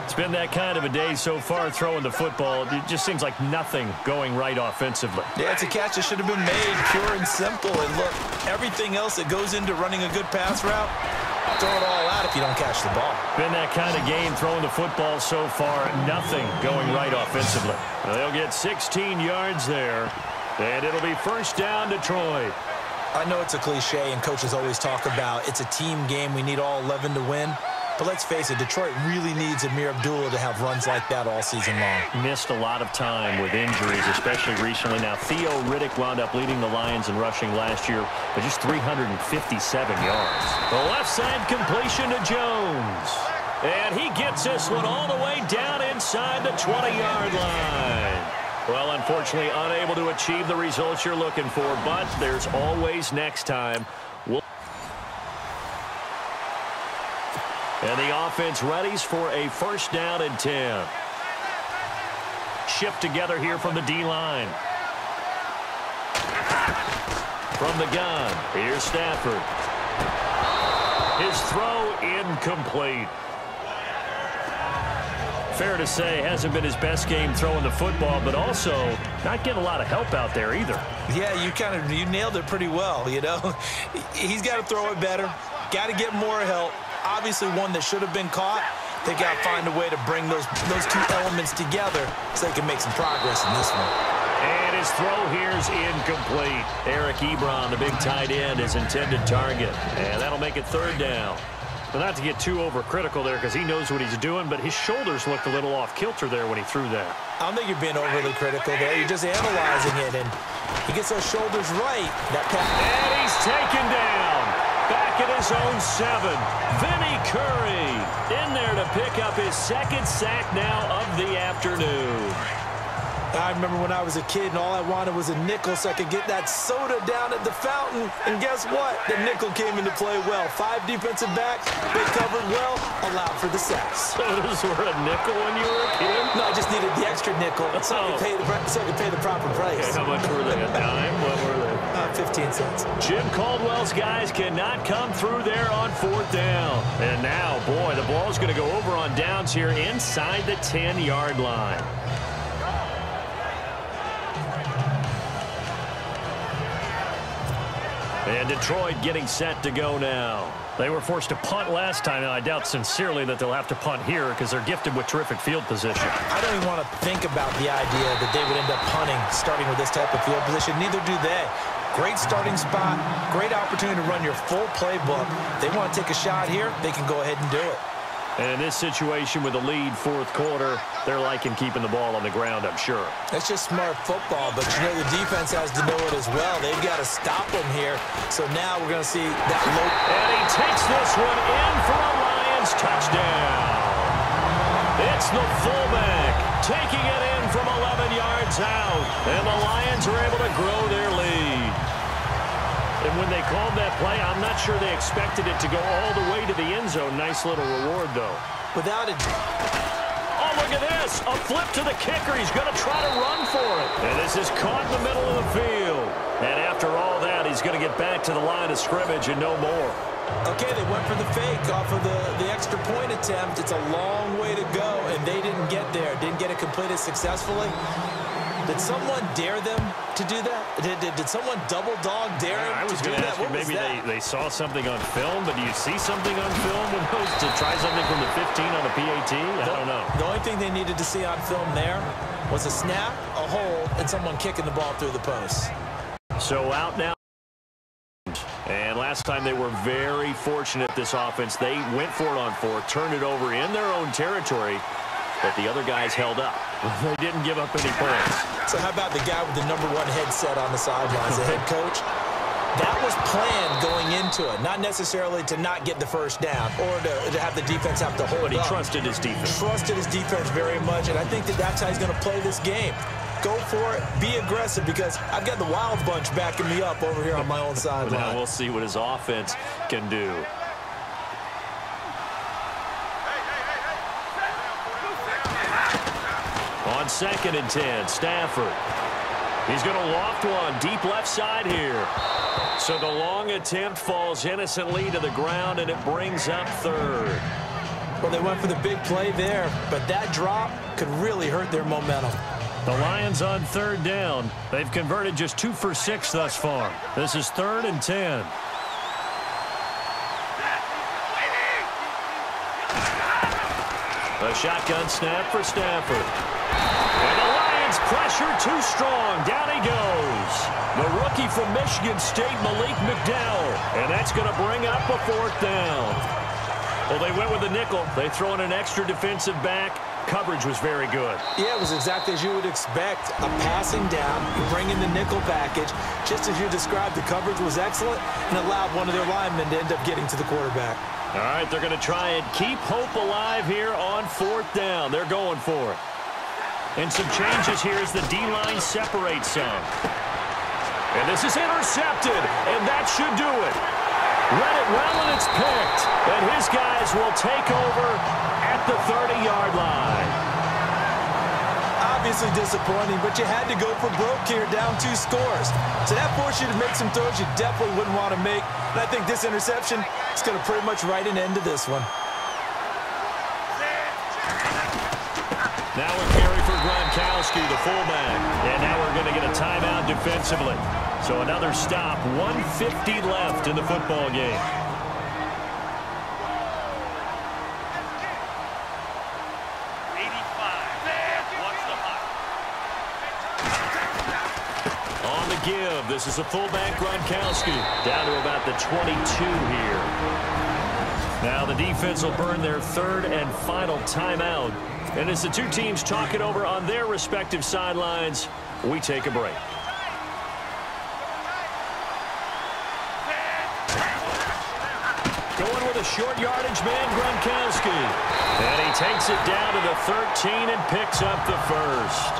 It's been that kind of a day so far throwing the football. It just seems like nothing going right offensively. Yeah, it's a catch that should have been made pure and simple. And look, everything else that goes into running a good pass route, throw it all out if you don't catch the ball. Been that kind of game throwing the football so far. Nothing going right offensively. They'll get 16 yards there. And it'll be first down, Detroit. I know it's a cliche, and coaches always talk about it's a team game. We need all 11 to win. But let's face it, Detroit really needs Amir Abdullah to have runs like that all season long. Missed a lot of time with injuries, especially recently. Now, Theo Riddick wound up leading the Lions in rushing last year with just 357 yards. The left side completion to Jones. And he gets this one all the way down inside the 20-yard line. Well, unfortunately, unable to achieve the results you're looking for, but there's always next time. And the offense readies for a first down and 10. Shift together here from the D-line. From the gun, here's Stafford. His throw incomplete. Fair to say, hasn't been his best game throwing the football, but also not getting a lot of help out there either. Yeah, you nailed it pretty well, you know. He's got to throw it better, got to get more help. Obviously one that should have been caught. They got to find a way to bring those two elements together so they can make some progress in this one. And his throw here's incomplete. Eric Ebron, the big tight end, his intended target. And that'll make it third down. But not to get too overcritical there because he knows what he's doing, but his shoulders looked a little off kilter there when he threw that. I don't think you're being overly critical there. You're just analyzing it, and he gets those shoulders right. And he's taken down. Back at his own 7. Vinny Curry in there to pick up his second sack now of the afternoon. I remember when I was a kid and all I wanted was a nickel so I could get that soda down at the fountain. And guess what? The nickel came into play well. 5 defensive backs, they covered well, allowed for the sacks. Sodas were a nickel when you were a kid? No, I just needed the extra nickel so I could pay the proper price. Okay, how much were they? A dime? What were they? 15 cents. Jim Caldwell's guys cannot come through there on fourth down. And now, boy, the ball's going to go over on downs here inside the 10-yard line. And Detroit getting set to go now. They were forced to punt last time, and I doubt sincerely that they'll have to punt here because they're gifted with terrific field position. I don't even want to think about the idea that they would end up punting starting with this type of field position. Neither do they. Great starting spot, great opportunity to run your full playbook. They want to take a shot here, they can go ahead and do it. And in this situation with a lead fourth quarter, they're liking keeping the ball on the ground, I'm sure. That's just smart football, but you know the defense has to know it as well. They've got to stop them here. So now we're going to see that low. And he takes this one in for a Lions touchdown. It's the fullback taking it in from 11 yards out. And the Lions are able to grow their lead. And when they called that play, I'm not sure they expected it to go all the way to the end zone. Nice little reward, though. Without it. Oh, look at this. A flip to the kicker. He's going to try to run for it. And this is caught in the middle of the field. And after all that, he's going to get back to the line of scrimmage and no more. Okay, they went for the fake off of the extra point attempt. It's a long way to go, and they didn't get there. Didn't get it completed successfully. Did someone dare them to do that? Did someone double dog dare them I was to do going to that? ask you, maybe they saw something on film, but do you see something on film to try something from the 15 on a PAT? I don't know. The only thing they needed to see on film there was a snap, a hold, and someone kicking the ball through the post. So out now. And last time they were very fortunate, this offense. They went for it on fourth, turned it over in their own territory, but the other guys held up. They didn't give up any points. So how about the guy with the #1 headset on the sidelines, the head coach? That was planned going into it, not necessarily to not get the first down or to have the defense have to hold up. But he trusted his defense. Trusted his defense very much, and I think that's how he's going to play this game. Go for it. Be aggressive, because I've got the Wild Bunch backing me up over here on my own sideline. Now we'll see what his offense can do. On 2nd and 10, Stafford. He's going to loft one deep left side here. So the long attempt falls innocently to the ground, and it brings up 3rd. Well, they went for the big play there, but that drop could really hurt their momentum. The Lions on 3rd down. They've converted just 2 for 6 thus far. This is 3rd and 10. A shotgun snap for Stafford. And the Lions pressure too strong. Down he goes. The rookie from Michigan State, Malik McDowell. And that's going to bring up a 4th down. Well, they went with the nickel. They throw in an extra defensive back. Coverage was very good. Yeah, it was exactly as you would expect. A passing down, you bring in the nickel package. Just as you described, the coverage was excellent and allowed one of their linemen to end up getting to the quarterback. All right, they're going to try and keep hope alive here on 4th down. They're going for it. And some changes here as the D-line separates some. And this is intercepted, and that should do it. Read it well, and it's picked. And his guys will take over at the 30-yard line. Obviously disappointing, but you had to go for broke here, down 2 scores. So that forced you to make some throws you definitely wouldn't want to make. And I think this interception is going to pretty much write an end to this one. Now a carry for Gronkowski, the fullback. And now we're going to get a timeout defensively. So another stop, 1:50 left in the football game. On the give, this is the fullback Gronkowski, down to about the 22 here. Now the defense will burn their 3rd and final timeout. And as the two teams talk it over on their respective sidelines, we take a break. Going with a short yardage man, Gronkowski. And he takes it down to the 13 and picks up the 1st.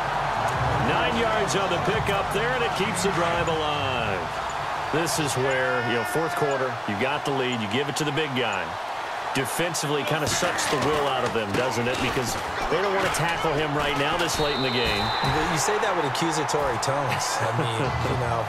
9 yards on the pickup there, and it keeps the drive alive. This is where, 4th quarter, you got the lead, you give it to the big guy. Defensively kind of sucks the will out of them, doesn't it? Because they don't want to tackle him right now this late in the game. You say that with accusatory tones. I mean,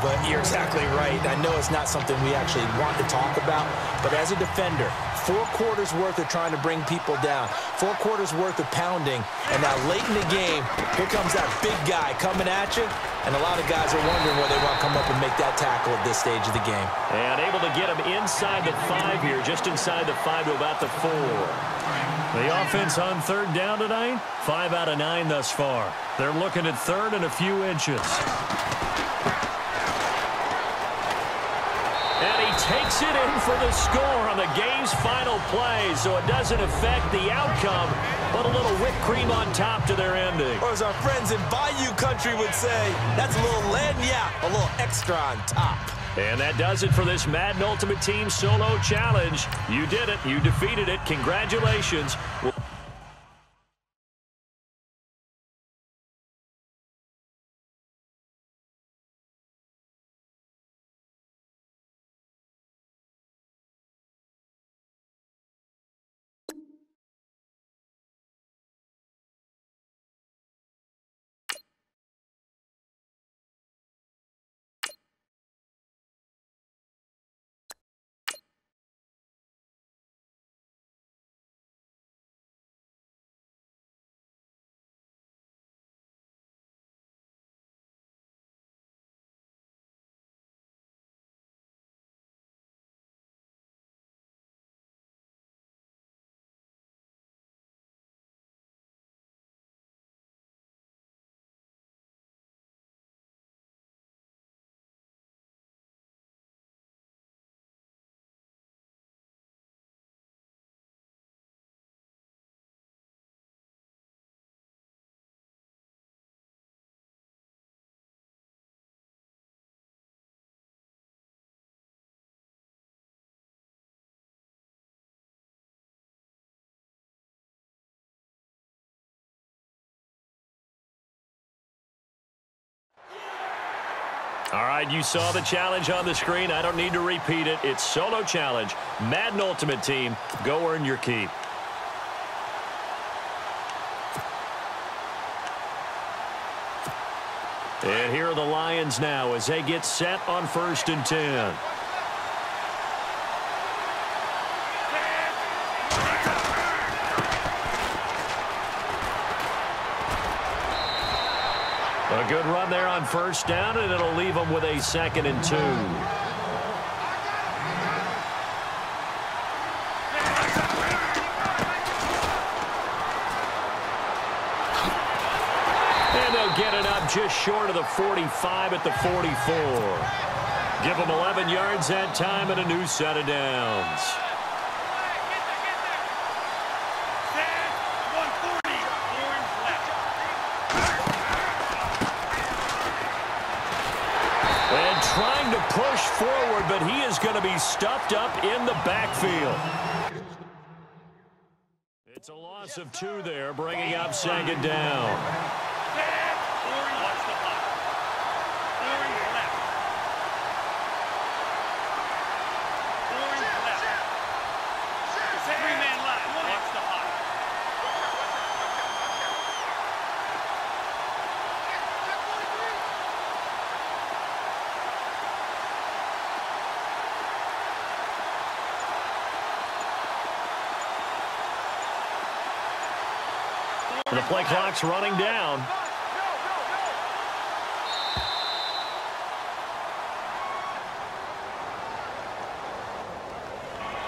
but you're exactly right. I know it's not something we actually want to talk about, but as a defender, 4 quarters worth of trying to bring people down, 4 quarters worth of pounding, and now late in the game, here comes that big guy coming at you, and a lot of guys are wondering whether they want to come up and make that tackle at this stage of the game. And able to get him inside the 5 here, just inside the 5 to about the 4. The offense on 3rd down tonight, 5 out of 9 thus far. They're looking at 3rd and a few inches. And he takes it in for the score on the game's final play, so it doesn't affect the outcome, but a little whipped cream on top to their ending. Or as our friends in Bayou Country would say, that's a little lagniappe, a little extra on top. And that does it for this Madden Ultimate Team Solo Challenge. You did it. You defeated it. Congratulations. All right, you saw the challenge on the screen. I don't need to repeat it. It's solo challenge. Madden Ultimate Team, go earn your keep. And here are the Lions now as they get set on 1st and 10. A good run there on 1st down, and it'll leave them with a 2nd and 2. And they'll get it up just short of the 45 at the 44. Give them 11 yards that time and a new set of downs. And trying to push forward, but he is going to be stuffed up in the backfield. It's a loss of 2 there, bringing up 2nd down. The play clock's running down.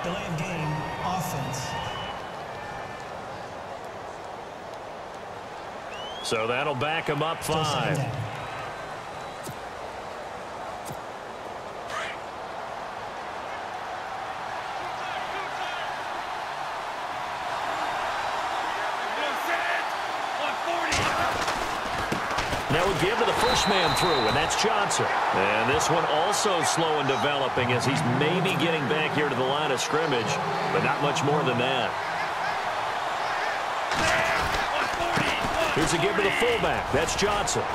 Delay of game, offense. So that'll back him up 5. That would give to the first man through, and that's Johnson. And this one also slow in developing as he's maybe getting back here to the line of scrimmage, but not much more than that. Here's a give to the fullback. That's Johnson.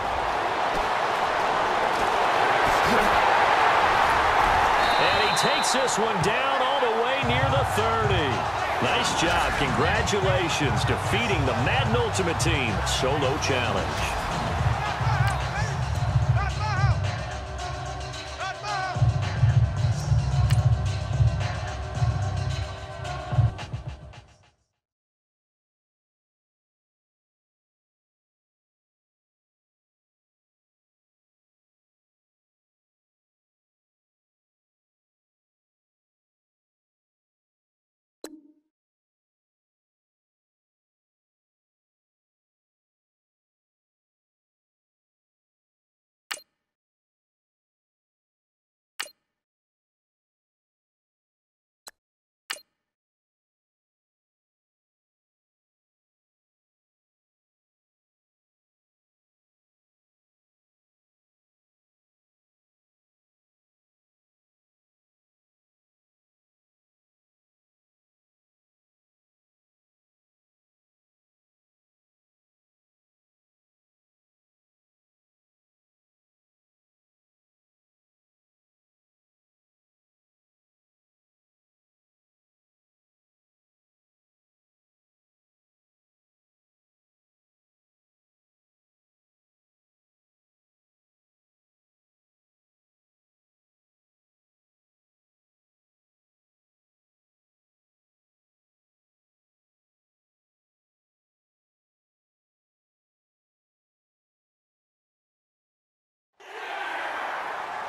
And he takes this one down all the way near the 30. Nice job. Congratulations, defeating the Madden Ultimate Team solo challenge.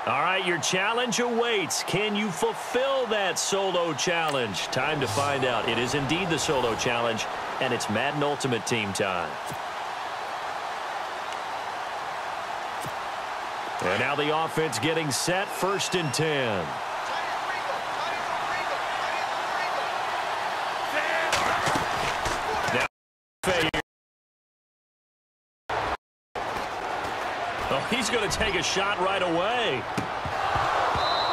All right, your challenge awaits. Can you fulfill that solo challenge? Time to find out. It is indeed the solo challenge, and it's Madden Ultimate Team time. And now the offense getting set, 1st and 10. Now, oh, he's going to take a shot right away.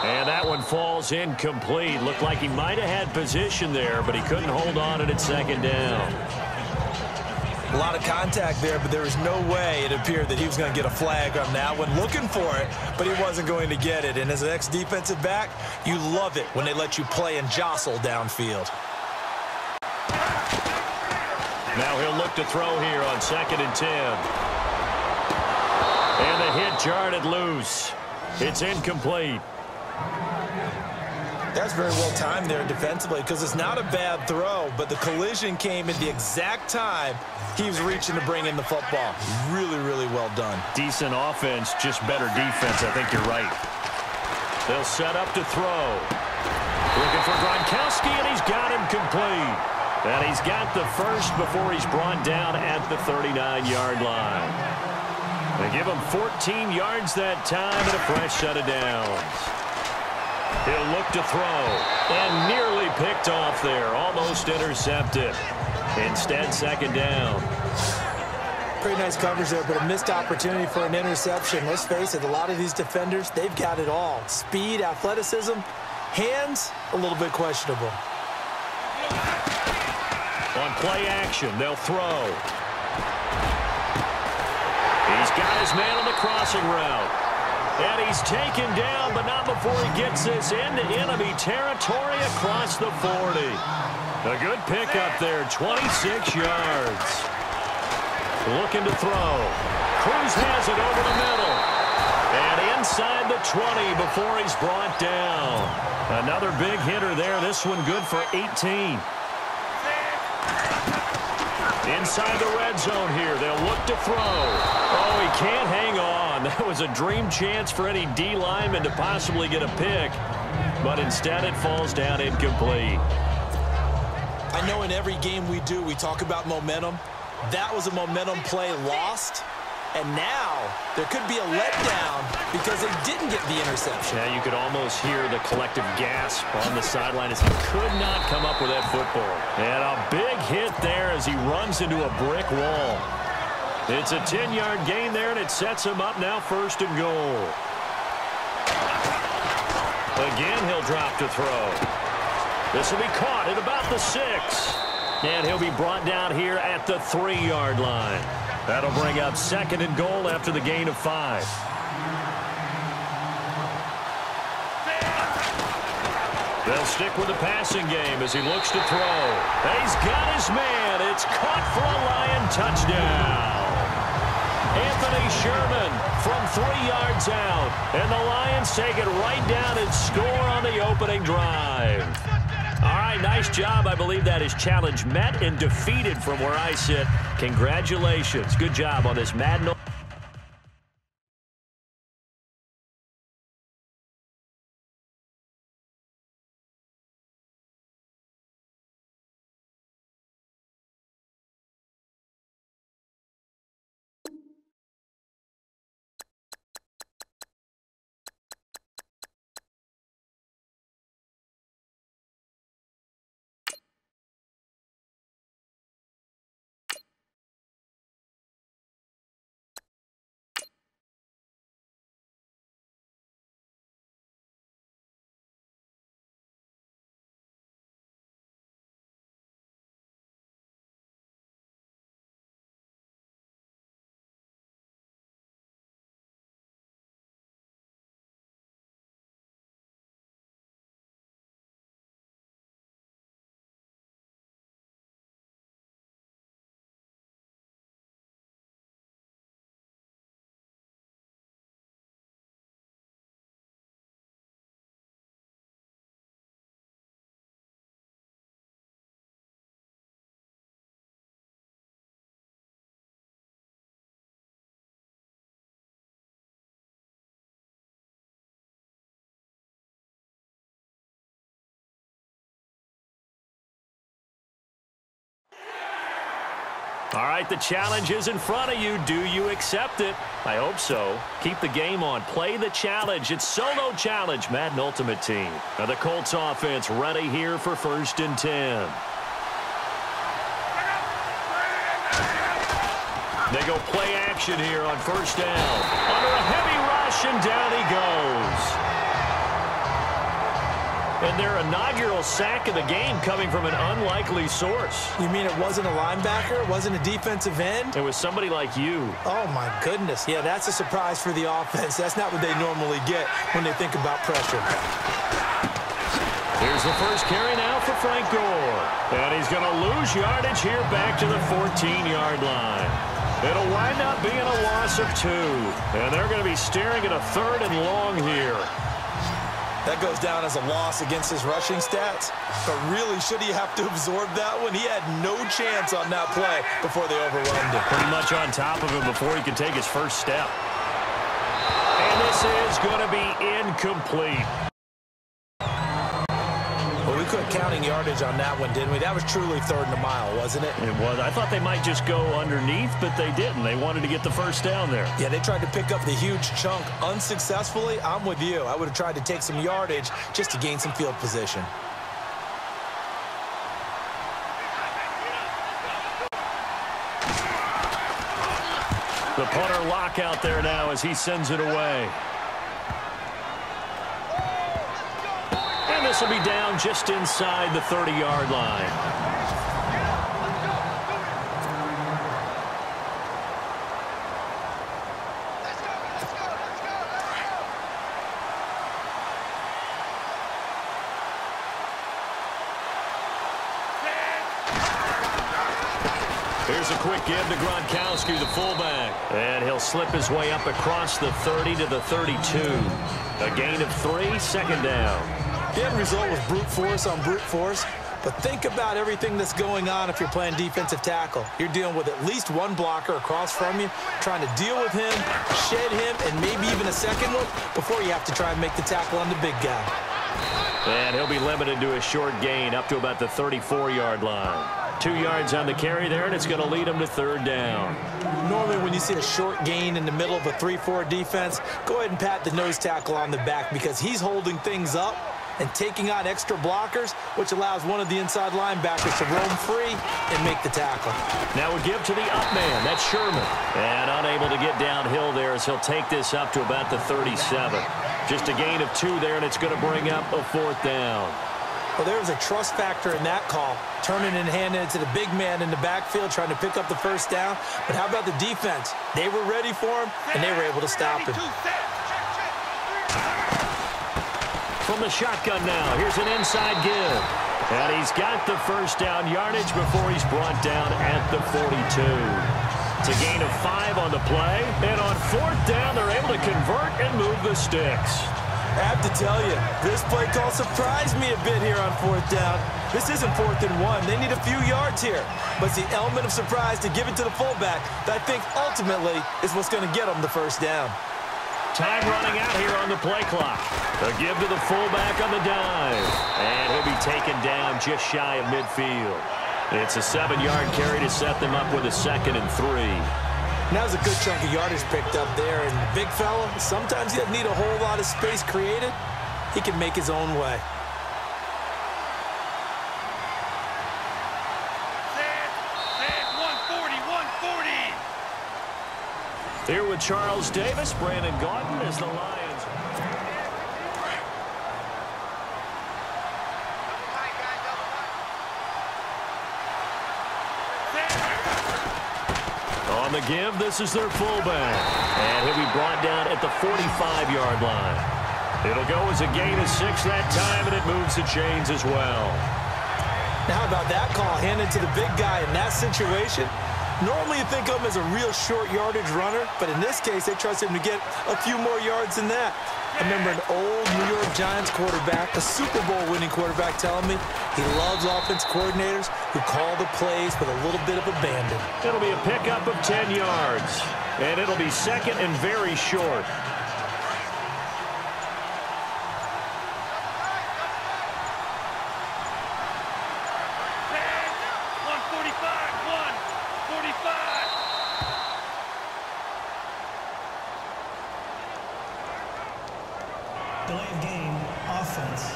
And that one falls incomplete. Looked like he might have had position there, but he couldn't hold on at 2nd down. A lot of contact there, but there was no way it appeared that he was going to get a flag on that one. Looking for it, but he wasn't going to get it. And as an ex-defensive back, you love it when they let you play and jostle downfield. Now he'll look to throw here on 2nd and 10. And the hit jarred it loose. It's incomplete. That's very well timed there defensively because it's not a bad throw, but the collision came at the exact time he was reaching to bring in the football. Really, really well done. Decent offense, just better defense. I think you're right. They'll set up to throw. Looking for Gronkowski, and he's got him complete. And he's got the first before he's brought down at the 39-yard line. They give him 14 yards that time and a fresh set of downs. He'll look to throw, and nearly picked off there, almost intercepted. Instead, 2nd down. Pretty nice coverage there, but a missed opportunity for an interception. Let's face it, a lot of these defenders, they've got it all. Speed, athleticism, hands, a little bit questionable. On play action, they'll throw. He's got his man on the crossing route. And he's taken down, but not before he gets this into enemy territory across the 40. A good pickup there, 26 yards. Looking to throw. Cruz has it over the middle. And inside the 20 before he's brought down. Another big hitter there. This one good for 18. Inside the red zone here. They'll look to throw. Oh, he can't hang on. That was a dream chance for any D lineman to possibly get a pick. But instead it falls down incomplete. I know in every game we do, we talk about momentum. That was a momentum play lost. And now there could be a letdown because they didn't get the interception. Yeah, you could almost hear the collective gasp on the sideline as he could not come up with that football. And a big hit there as he runs into a brick wall. It's a 10-yard gain there, and it sets him up now 1st and goal. Again, he'll drop to throw. This will be caught at about the 6. And he'll be brought down here at the 3-yard line. That'll bring up 2nd and goal after the gain of 5. They'll stick with the passing game as he looks to throw. And he's got his man. It's caught for a Lion touchdown. Anthony Sherman from 3 yards out. And the Lions take it right down and score on the opening drive. All right, nice job. I believe that is challenge met and defeated from where I sit. Congratulations. Good job on this Madden. All right, the challenge is in front of you. Do you accept it? I hope so. Keep the game on. Play the challenge. It's solo challenge, Madden Ultimate Team. Now the Colts offense ready here for 1st and 10. They go play action here on 1st down. Under a heavy rush, and down he goes. And their inaugural sack of the game coming from an unlikely source. You mean it wasn't a linebacker? It wasn't a defensive end? It was somebody like you. Oh, my goodness. Yeah, that's a surprise for the offense. That's not what they normally get when they think about pressure. Here's the first carry now for Frank Gore. And he's going to lose yardage here back to the 14-yard line. It'll wind up being a loss of 2. And they're going to be staring at a 3rd and long here. That goes down as a loss against his rushing stats. But really, should he have to absorb that one? He had no chance on that play before they overwhelmed him. Pretty much on top of him before he could take his first step. And this is going to be incomplete. Well, we quit counting yardage on that one, didn't we? That was truly 3rd and a mile, wasn't it? It was. I thought they might just go underneath, but they didn't. They wanted to get the first down there. Yeah, they tried to pick up the huge chunk unsuccessfully. I'm with you. I would have tried to take some yardage just to gain some field position. The punter lock out there now as he sends it away. And this will be down just inside the 30-yard line. Here's a quick give to Gronkowski, the fullback. And he'll slip his way up across the 30 to the 32. A gain of 3, 2nd down. The end result was brute force on brute force. But think about everything that's going on if you're playing defensive tackle. You're dealing with at least one blocker across from you, trying to deal with him, shed him, and maybe even a second one before you have to try and make the tackle on the big guy. And he'll be limited to a short gain up to about the 34-yard line. 2 yards on the carry there, and it's going to lead him to 3rd down. Normally when you see a short gain in the middle of a 3-4 defense, go ahead and pat the nose tackle on the back because he's holding things up and taking on extra blockers, which allows one of the inside linebackers to roam free and make the tackle. Now we give to the up man. That's Sherman. And unable to get downhill there as he'll take this up to about the 37. Just a gain of 2 there, and it's going to bring up a 4th down. Well, there was a trust factor in that call, turning and handing it to the big man in the backfield, trying to pick up the first down. But how about the defense? They were ready for him, and they were able to stop him. From the shotgun now, here's an inside give. And he's got the first down yardage before he's brought down at the 42. It's a gain of 5 on the play. And on 4th down, they're able to convert and move the sticks. I have to tell you, this play call surprised me a bit here on 4th down. This isn't 4th and 1. They need a few yards here. But it's the element of surprise to give it to the fullback that I think ultimately is what's going to get them the first down. Time running out here on the play clock. A give to the fullback on the dive. And he'll be taken down just shy of midfield. It's a 7-yard carry to set them up with a 2nd and 3. That was a good chunk of yardage picked up there. And the big fella, sometimes he doesn't need a whole lot of space created. He can make his own way. Here with Charles Davis, Brandon Gaunton as the Lions. On the give, this is their fullback. And he'll be brought down at the 45-yard line. It'll go as a gain of 6 that time, and it moves the chains as well. Now, how about that call handed to the big guy in that situation? Normally you think of him as a real short yardage runner, but in this case, they trust him to get a few more yards than that. I remember an old New York Giants quarterback, a Super Bowl winning quarterback, telling me he loves offense coordinators who call the plays with a little bit of abandon. It'll be a pickup of 10 yards, and it'll be 2nd and very short. Delay of game, offense.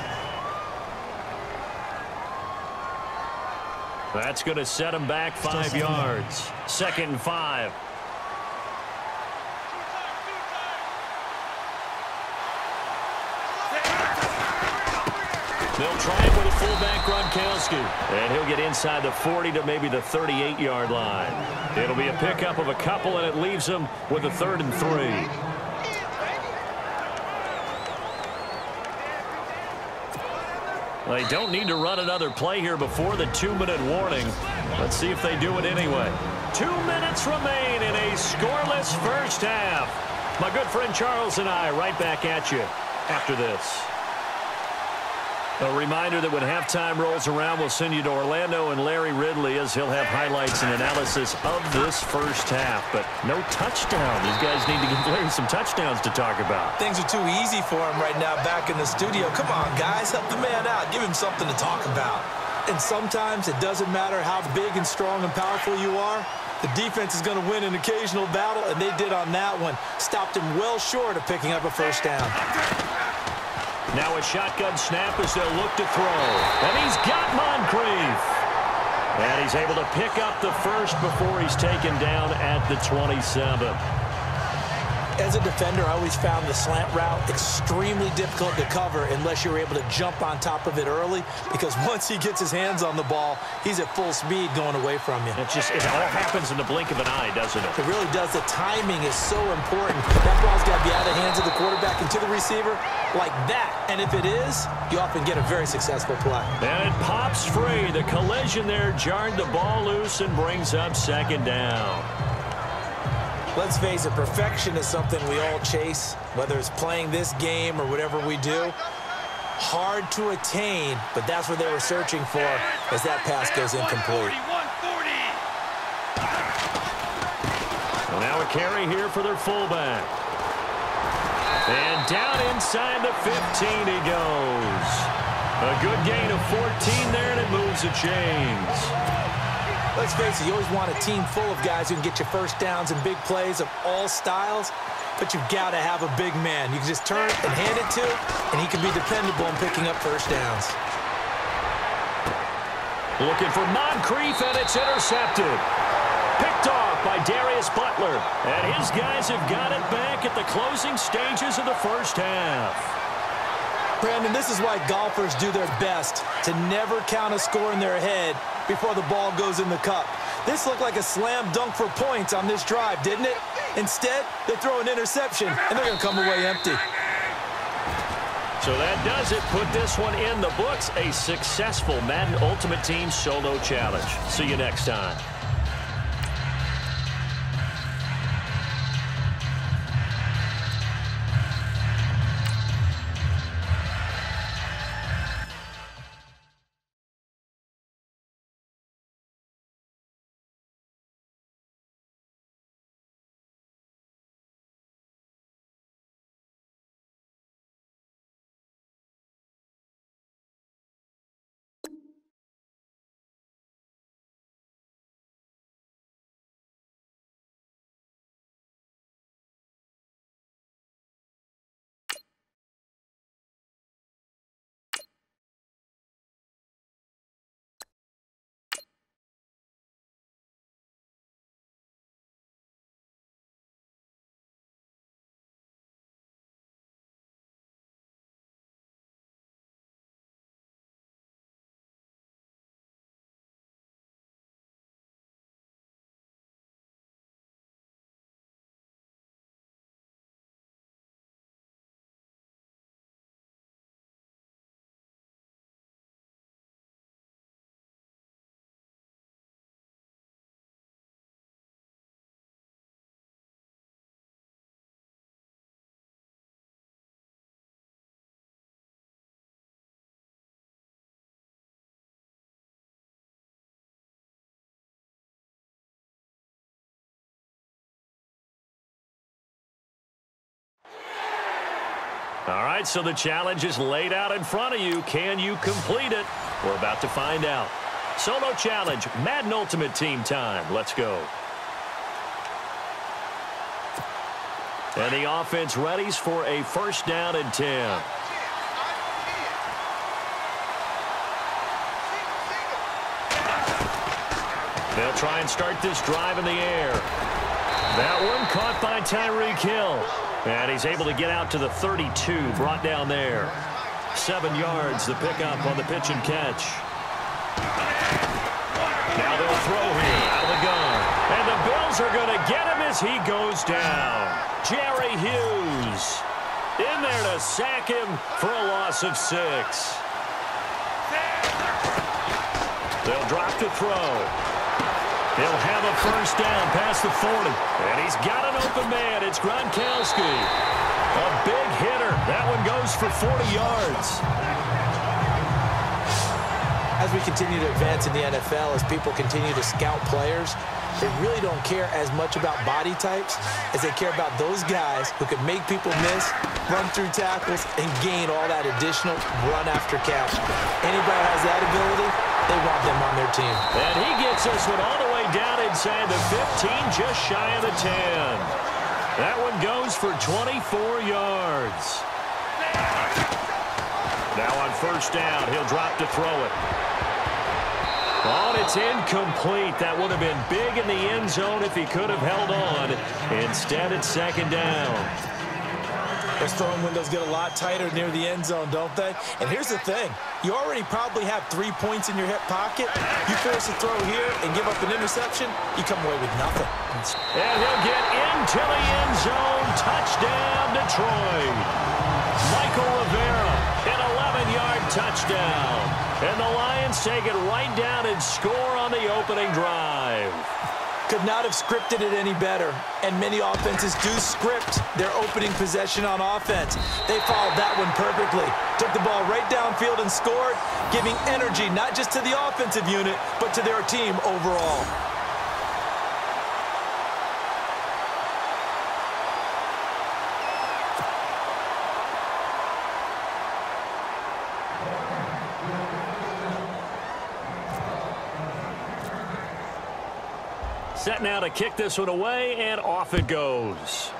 That's going to set him back 5 yards. 2nd and 5. They'll try it with a fullback Gronkowski. And he'll get inside the 40 to maybe the 38-yard line. It'll be a pickup of a couple, and it leaves them with a 3rd and 3. They don't need to run another play here before the 2-minute warning. Let's see if they do it anyway. 2 minutes remain in a scoreless first half. My good friend Charles and I right back at you after this. A reminder that when halftime rolls around, we'll send you to Orlando and Larry Ridley as he'll have highlights and analysis of this first half. But no touchdown. These guys need to give Larry some touchdowns to talk about. Things are too easy for him right now back in the studio. Come on, guys. Help the man out. Give him something to talk about. And sometimes it doesn't matter how big and strong and powerful you are. The defense is going to win an occasional battle, and they did on that one. Stopped him well short of picking up a first down. Now a shotgun snap as they'll look to throw. And he's got Moncrief. And he's able to pick up the first before he's taken down at the 27. As a defender, I always found the slant route extremely difficult to cover unless you're able to jump on top of it early, because once he gets his hands on the ball, he's at full speed going away from you. It all happens in the blink of an eye, doesn't it? It really does. The timing is so important. That ball's got to be out of the hands of the quarterback and to the receiver like that. And if it is, you often get a very successful play. And it pops free. The collision there jarred the ball loose and brings up 2nd down. Let's face it, perfection is something we all chase, whether it's playing this game or whatever we do. Hard to attain, but that's what they were searching for as that pass goes incomplete. Well, now a carry here for their fullback. And down inside the 15 he goes. A good gain of 14 there, and it moves the chains. Let's face it, you always want a team full of guys who can get you first downs and big plays of all styles, but you've got to have a big man. You can just turn and hand it to, and he can be dependable in picking up first downs. Looking for Moncrief, and it's intercepted. Picked off by Darius Butler, and his guys have got it back at the closing stages of the first half. Brandon, this is why golfers do their best to never count a score in their head before the ball goes in the cup. This looked like a slam dunk for points on this drive, didn't it? Instead, they throw an interception, and they're going to come away empty. So that does it. Put this one in the books. A successful Madden Ultimate Team Solo Challenge. See you next time. All right, so the challenge is laid out in front of you. Can you complete it? We're about to find out. Solo challenge, Madden Ultimate Team time. Let's go. And the offense readies for a first down and 10. They'll try and start this drive in the air. That one caught by Tyreek Hill. And he's able to get out to the 32, brought down there. 7 yards, the pickup on the pitch and catch. Now they'll throw here out of the gun. And the Bills are going to get him as he goes down. Jerry Hughes in there to sack him for a loss of 6. They'll drop to throw. He'll have a first down past the 40. And he's got an open man. It's Gronkowski. A big hitter. That one goes for 40 yards. As we continue to advance in the NFL, as people continue to scout players, they really don't care as much about body types as they care about those guys who can make people miss, run through tackles, and gain all that additional run after catch. Anybody who has that ability, they want them on their team. And he gets this one all the way down inside the 15, just shy of the 10. That one goes for 24 yards. Now on first down, he'll drop to throw it. Oh, it's incomplete. That would have been big in the end zone if he could have held on. Instead, it's second down. Those throwing windows get a lot tighter near the end zone, don't they? And here's the thing. You already probably have 3 points in your hip pocket. You force a throw here and give up an interception, you come away with nothing. And he'll get into the end zone. Touchdown, Detroit. Michael Rivera, an 11-yard touchdown. And the Lions take it right down and score on the opening drive. Could not have scripted it any better. And many offenses do script their opening possession on offense. They followed that one perfectly. Took the ball right downfield and scored, giving energy not just to the offensive unit, but to their team overall. Set now to kick this one away, and off it goes.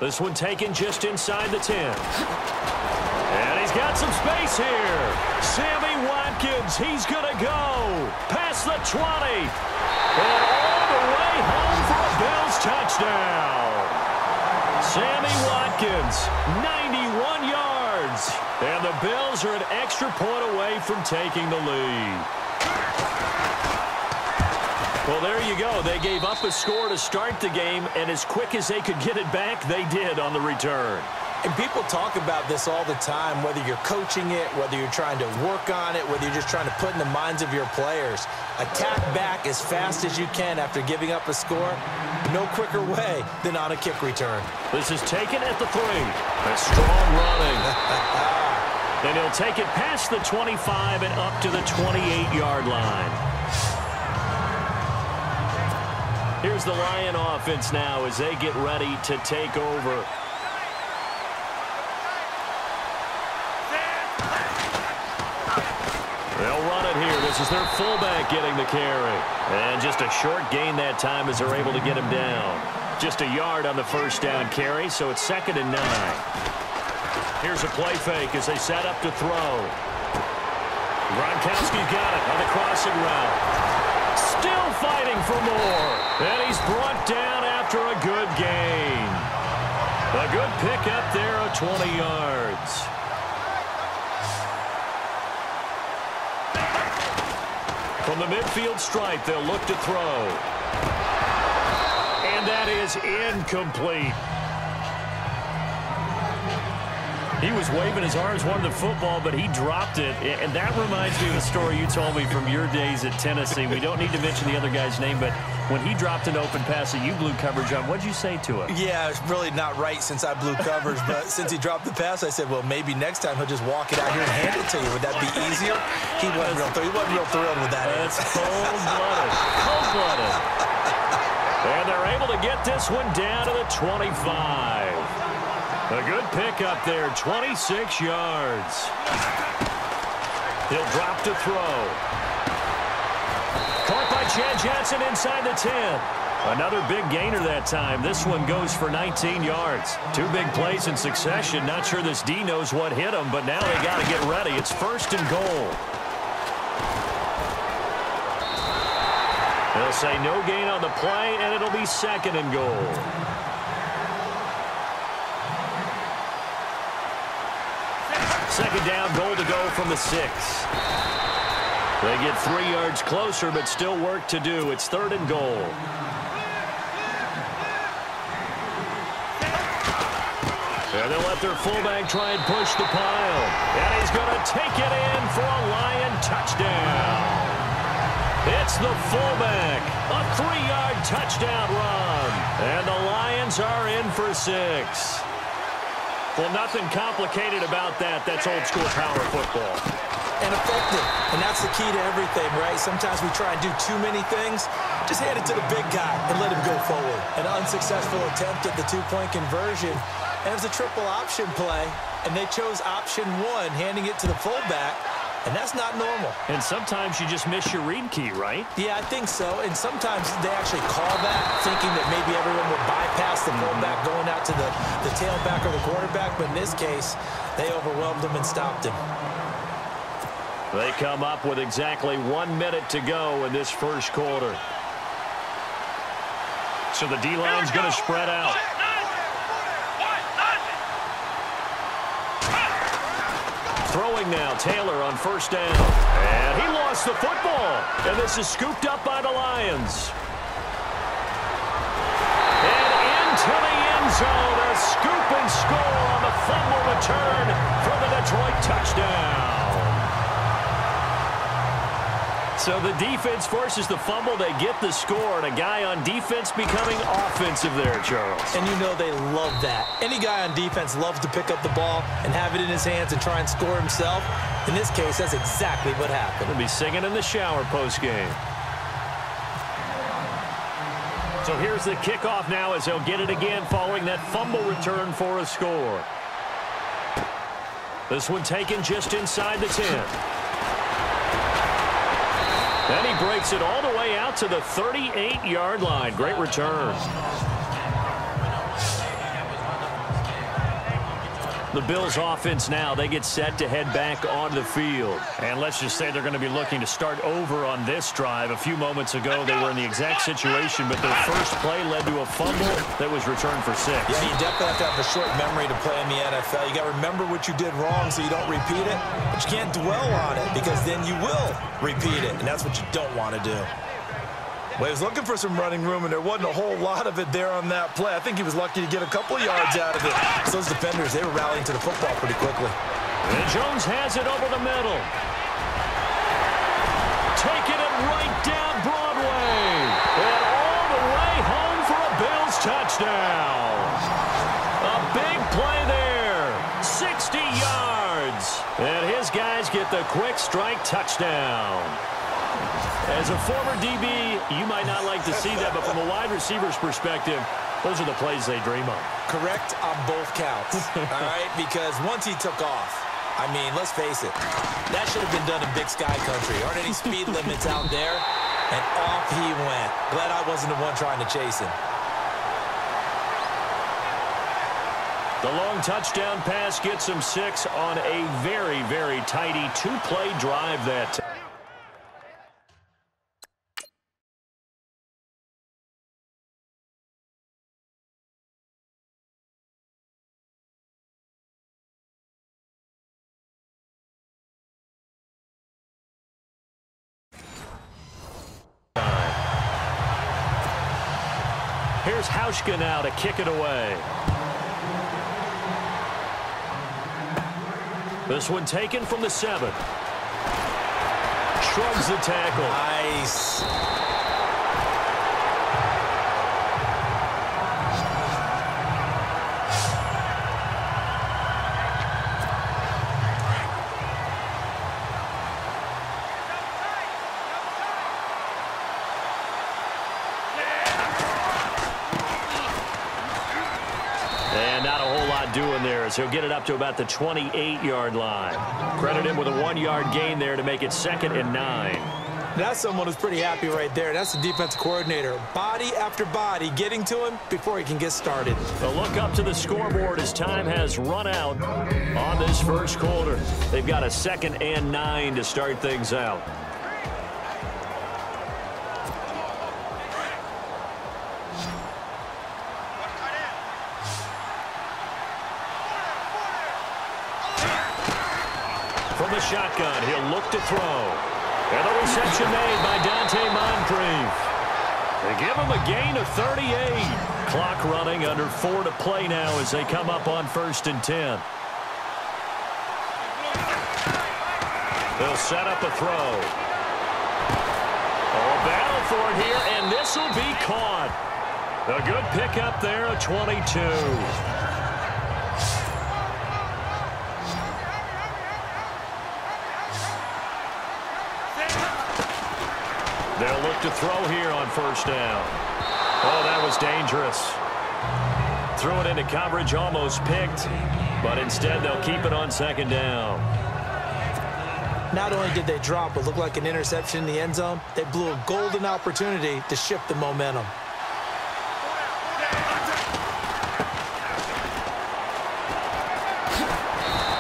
This one taken just inside the 10. And he's got some space here. Sammy Watkins, he's going to go past the 20. And all the way home for a Bills touchdown. Sammy Watkins, 91 yards. And the Bills are an extra point away from taking the lead. Well, there you go. They gave up a score to start the game, and as quick as they could get it back, they did on the return. And people talk about this all the time, whether you're coaching it, whether you're trying to work on it, whether you're just trying to put in the minds of your players. Attack back as fast as you can after giving up a score. No quicker way than on a kick return. This is taken at the 3. A strong running. And he'll take it past the 25 and up to the 28-yard line. Here's the Lion offense now as they get ready to take over. They'll run it here. This is their fullback getting the carry. And just a short gain that time as they're able to get him down. Just a yard on the first down carry, so it's 2nd and 9. Here's a play fake as they set up to throw. Gronkowski's got it on the crossing route. Still fighting for more. And he's brought down after a good gain. A good pickup there of 20 yards. From the midfield stripe, they'll look to throw. And that is incomplete. He was waving his arms, wanted the football, but he dropped it. And that reminds me of a story you told me from your days at Tennessee. We don't need to mention the other guy's name, but when he dropped an open pass that you blew coverage on, what'd you say to him? Yeah, it's really not right since I blew coverage, but since he dropped the pass, I said, well, maybe next time he'll just walk it out here and hand it to you. Would that be easier? He wasn't real thrilled with that. That's cold-blooded. Cold-blooded. And they're able to get this one down to the 25. A good pickup there, 26 yards. He'll drop to throw. Caught by Chad Johnson inside the 10. Another big gainer that time. This one goes for 19 yards. 2 big plays in succession. Not sure this D knows what hit him, but now they got to get ready. It's 1st and goal. They'll say no gain on the play, and it'll be 2nd and goal. second down, goal to go from the 6. They get 3 yards closer, but still work to do. It's 3rd and goal. And they'll let their fullback try and push the pile. And he's going to take it in for a Lion touchdown. It's the fullback. A 3-yard touchdown run. And the Lions are in for 6. Well, nothing complicated about that. That's old-school power football. And effective. And that's the key to everything, right? Sometimes we try and do too many things. Just hand it to the big guy and let him go forward. An unsuccessful attempt at the 2-point conversion. And it was a triple option play, and they chose option 1, handing it to the fullback, and that's not normal. And sometimes you just miss your read key, right? Yeah, I think so, and sometimes they actually call that, thinking that maybe everyone would bypass the fullback going out to the tailback or the quarterback, but in this case, they overwhelmed him and stopped him. They come up with exactly 1 minute to go in this first quarter. So the D-line's going to spread out. Throwing now, Taylor on first down. And he lost the football. And this is scooped up by the Lions. And into the end zone, a scoop and score on the fumble return for the Detroit touchdown. So the defense forces the fumble. They get the score, and a guy on defense becoming offensive there, Charles. And you know they love that. Any guy on defense loves to pick up the ball and have it in his hands and try and score himself. In this case, that's exactly what happened. He'll be singing in the shower post-game. So here's the kickoff now as they'll get it again following that fumble return for a score. This one taken just inside the 10. And he breaks it all the way out to the 38-yard line. Great return. The Bills offense now, they get set to head back onto the field. And let's just say they're going to be looking to start over on this drive. A few moments ago, they were in the exact situation, but their first play led to a fumble that was returned for 6. Yeah, you definitely have to have a short memory to play in the NFL. You got to remember what you did wrong so you don't repeat it, but you can't dwell on it because then you will repeat it, and that's what you don't want to do. Well, he was looking for some running room, and there wasn't a whole lot of it there on that play. I think he was lucky to get a couple of yards out of it. So those defenders, they were rallying to the football pretty quickly. And Jones has it over the middle. Taking it right down Broadway. And all the way home for a Bills touchdown. A big play there. 60 yards. And his guys get the quick strike touchdown. As a former DB, you might not like to see that, but from a wide receiver's perspective, those are the plays they dream of. Correct on both counts, all right? Because once he took off, I mean, let's face it, that should have been done in Big Sky Country. Aren't any speed limits out there? And off he went. Glad I wasn't the one trying to chase him. The long touchdown pass gets him 6 on a very, very tidy 2-play drive that time. Here's Hauschka now to kick it away. This one taken from the 7. Shrugs the tackle. Nice. And not a whole lot doing there as he'll get it up to about the 28-yard line. Credit him with a 1-yard gain there to make it 2nd and 9. That's someone who's pretty happy right there. That's the defensive coordinator. Body after body getting to him before he can get started. A look up to the scoreboard as time has run out on this first quarter. They've got a 2nd and 9 to start things out. From the shotgun, he'll look to throw. And the reception made by Dante Moncrief. They give him a gain of 38. Clock running, under 4 to play now as they come up on 1st and 10. They'll set up a throw. Oh, a battle for it here, and this will be caught. A good pickup there, a 22. They'll look to throw here on 1st down. Oh, that was dangerous. Threw it into coverage, almost picked, but instead they'll keep it on 2nd down. Not only did they drop what looked like an interception in the end zone, they blew a golden opportunity to shift the momentum.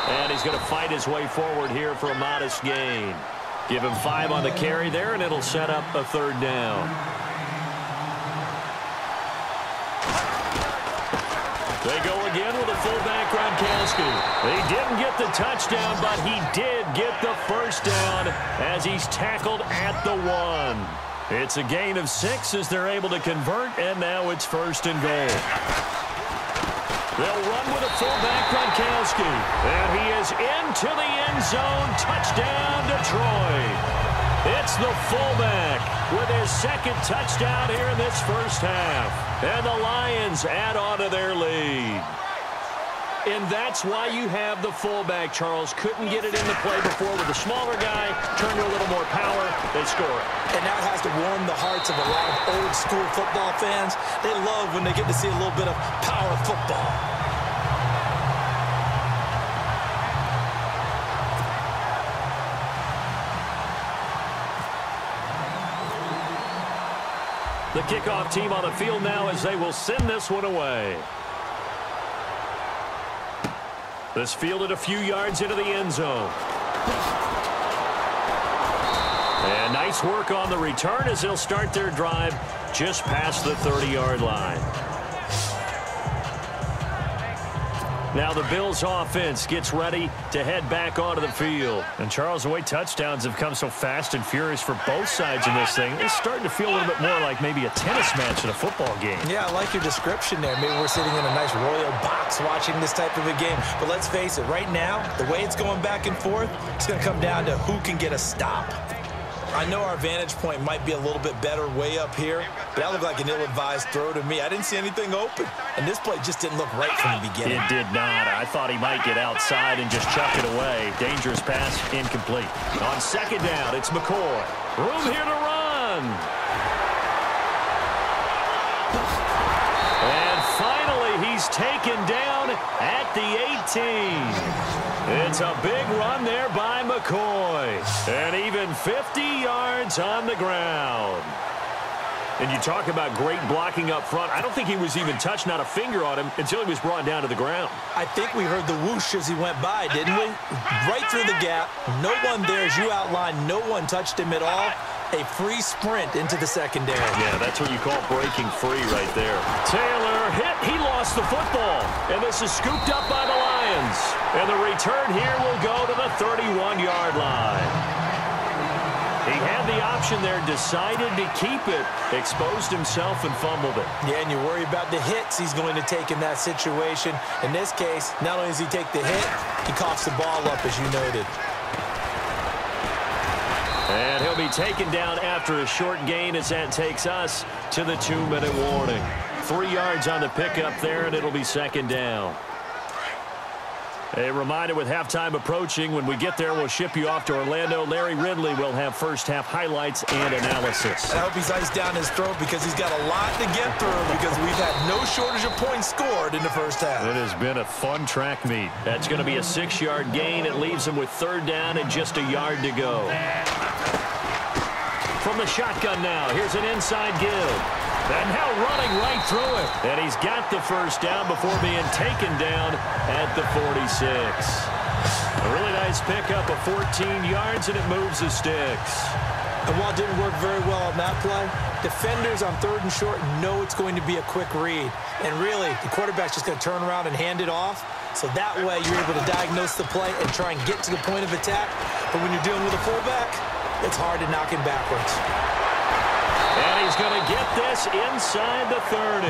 And he's going to fight his way forward here for a modest gain. Give him 5 on the carry there, and it'll set up a 3rd down. They go again with a fullback, Gronkowski. He didn't get the touchdown, but he did get the 1st down as he's tackled at the 1. It's a gain of 6 as they're able to convert, and now it's 1st and goal. They'll run with a fullback, Gronkowski. And he is into the end zone. Touchdown, Detroit. It's the fullback with his 2nd touchdown here in this 1st half. And the Lions add on to their lead. And that's why you have the fullback, Charles. Couldn't get it into play before with the smaller guy. Turn to a little more power. They score it. And that has to warm the hearts of a lot of old-school football fans. They love when they get to see a little bit of power football. The kickoff team on the field now as they will send this one away. This fielded a few yards into the end zone. And nice work on the return as they'll start their drive just past the 30-yard line. Now the Bills offense gets ready to head back onto the field. And Charles, the way touchdowns have come so fast and furious for both sides in this thing, it's starting to feel a little bit more like maybe a tennis match in a football game. Yeah, I like your description there. Maybe we're sitting in a nice royal box watching this type of a game. But let's face it, right now, the way it's going back and forth, it's going to come down to who can get a stop. I know our vantage point might be a little bit better way up here, but that looked like an ill-advised throw to me. I didn't see anything open, and this play just didn't look right from the beginning. It did not. I thought he might get outside and just chuck it away. Dangerous pass, incomplete. On 2nd down, it's McCoy. Room here to run. And finally, he's taken down at the 18. It's a big run there by McCoy. And even 50 yards on the ground. And you talk about great blocking up front. I don't think he was even touched, not a finger on him, until he was brought down to the ground. I think we heard the whoosh as he went by, didn't we? Right through the gap. No one there, as you outlined. No one touched him at all. A free sprint into the secondary. Yeah, that's what you call breaking free right there. Taylor hit. He lost the football. And this is scooped up by the Lions. And the return here will go to the 31-yard line. He had the option there, decided to keep it, exposed himself and fumbled it. Yeah, and you worry about the hits he's going to take in that situation. In this case, not only does he take the hit, he coughs the ball up, as you noted. And he'll be taken down after a short gain as that takes us to the 2-minute warning. 3 yards on the pickup there, and it'll be 2nd down. A reminder with halftime approaching, when we get there, we'll ship you off to Orlando. Larry Ridley will have first-half highlights and analysis. I hope he's iced down his throat because he's got a lot to get through because we've had no shortage of points scored in the first half. It has been a fun track meet. That's going to be a 6-yard gain. It leaves him with 3rd down and just a yard to go. From the shotgun now, here's an inside give. And now running right through it. And he's got the 1st down before being taken down at the 46. A really nice pickup of 14 yards, and it moves the sticks. And while it didn't work very well on that play, defenders on 3rd and short know it's going to be a quick read. And really, the quarterback's just going to turn around and hand it off. So that way, you're able to diagnose the play and try and get to the point of attack. But when you're dealing with a fullback, it's hard to knock him backwards. And he's going to get this inside the 30.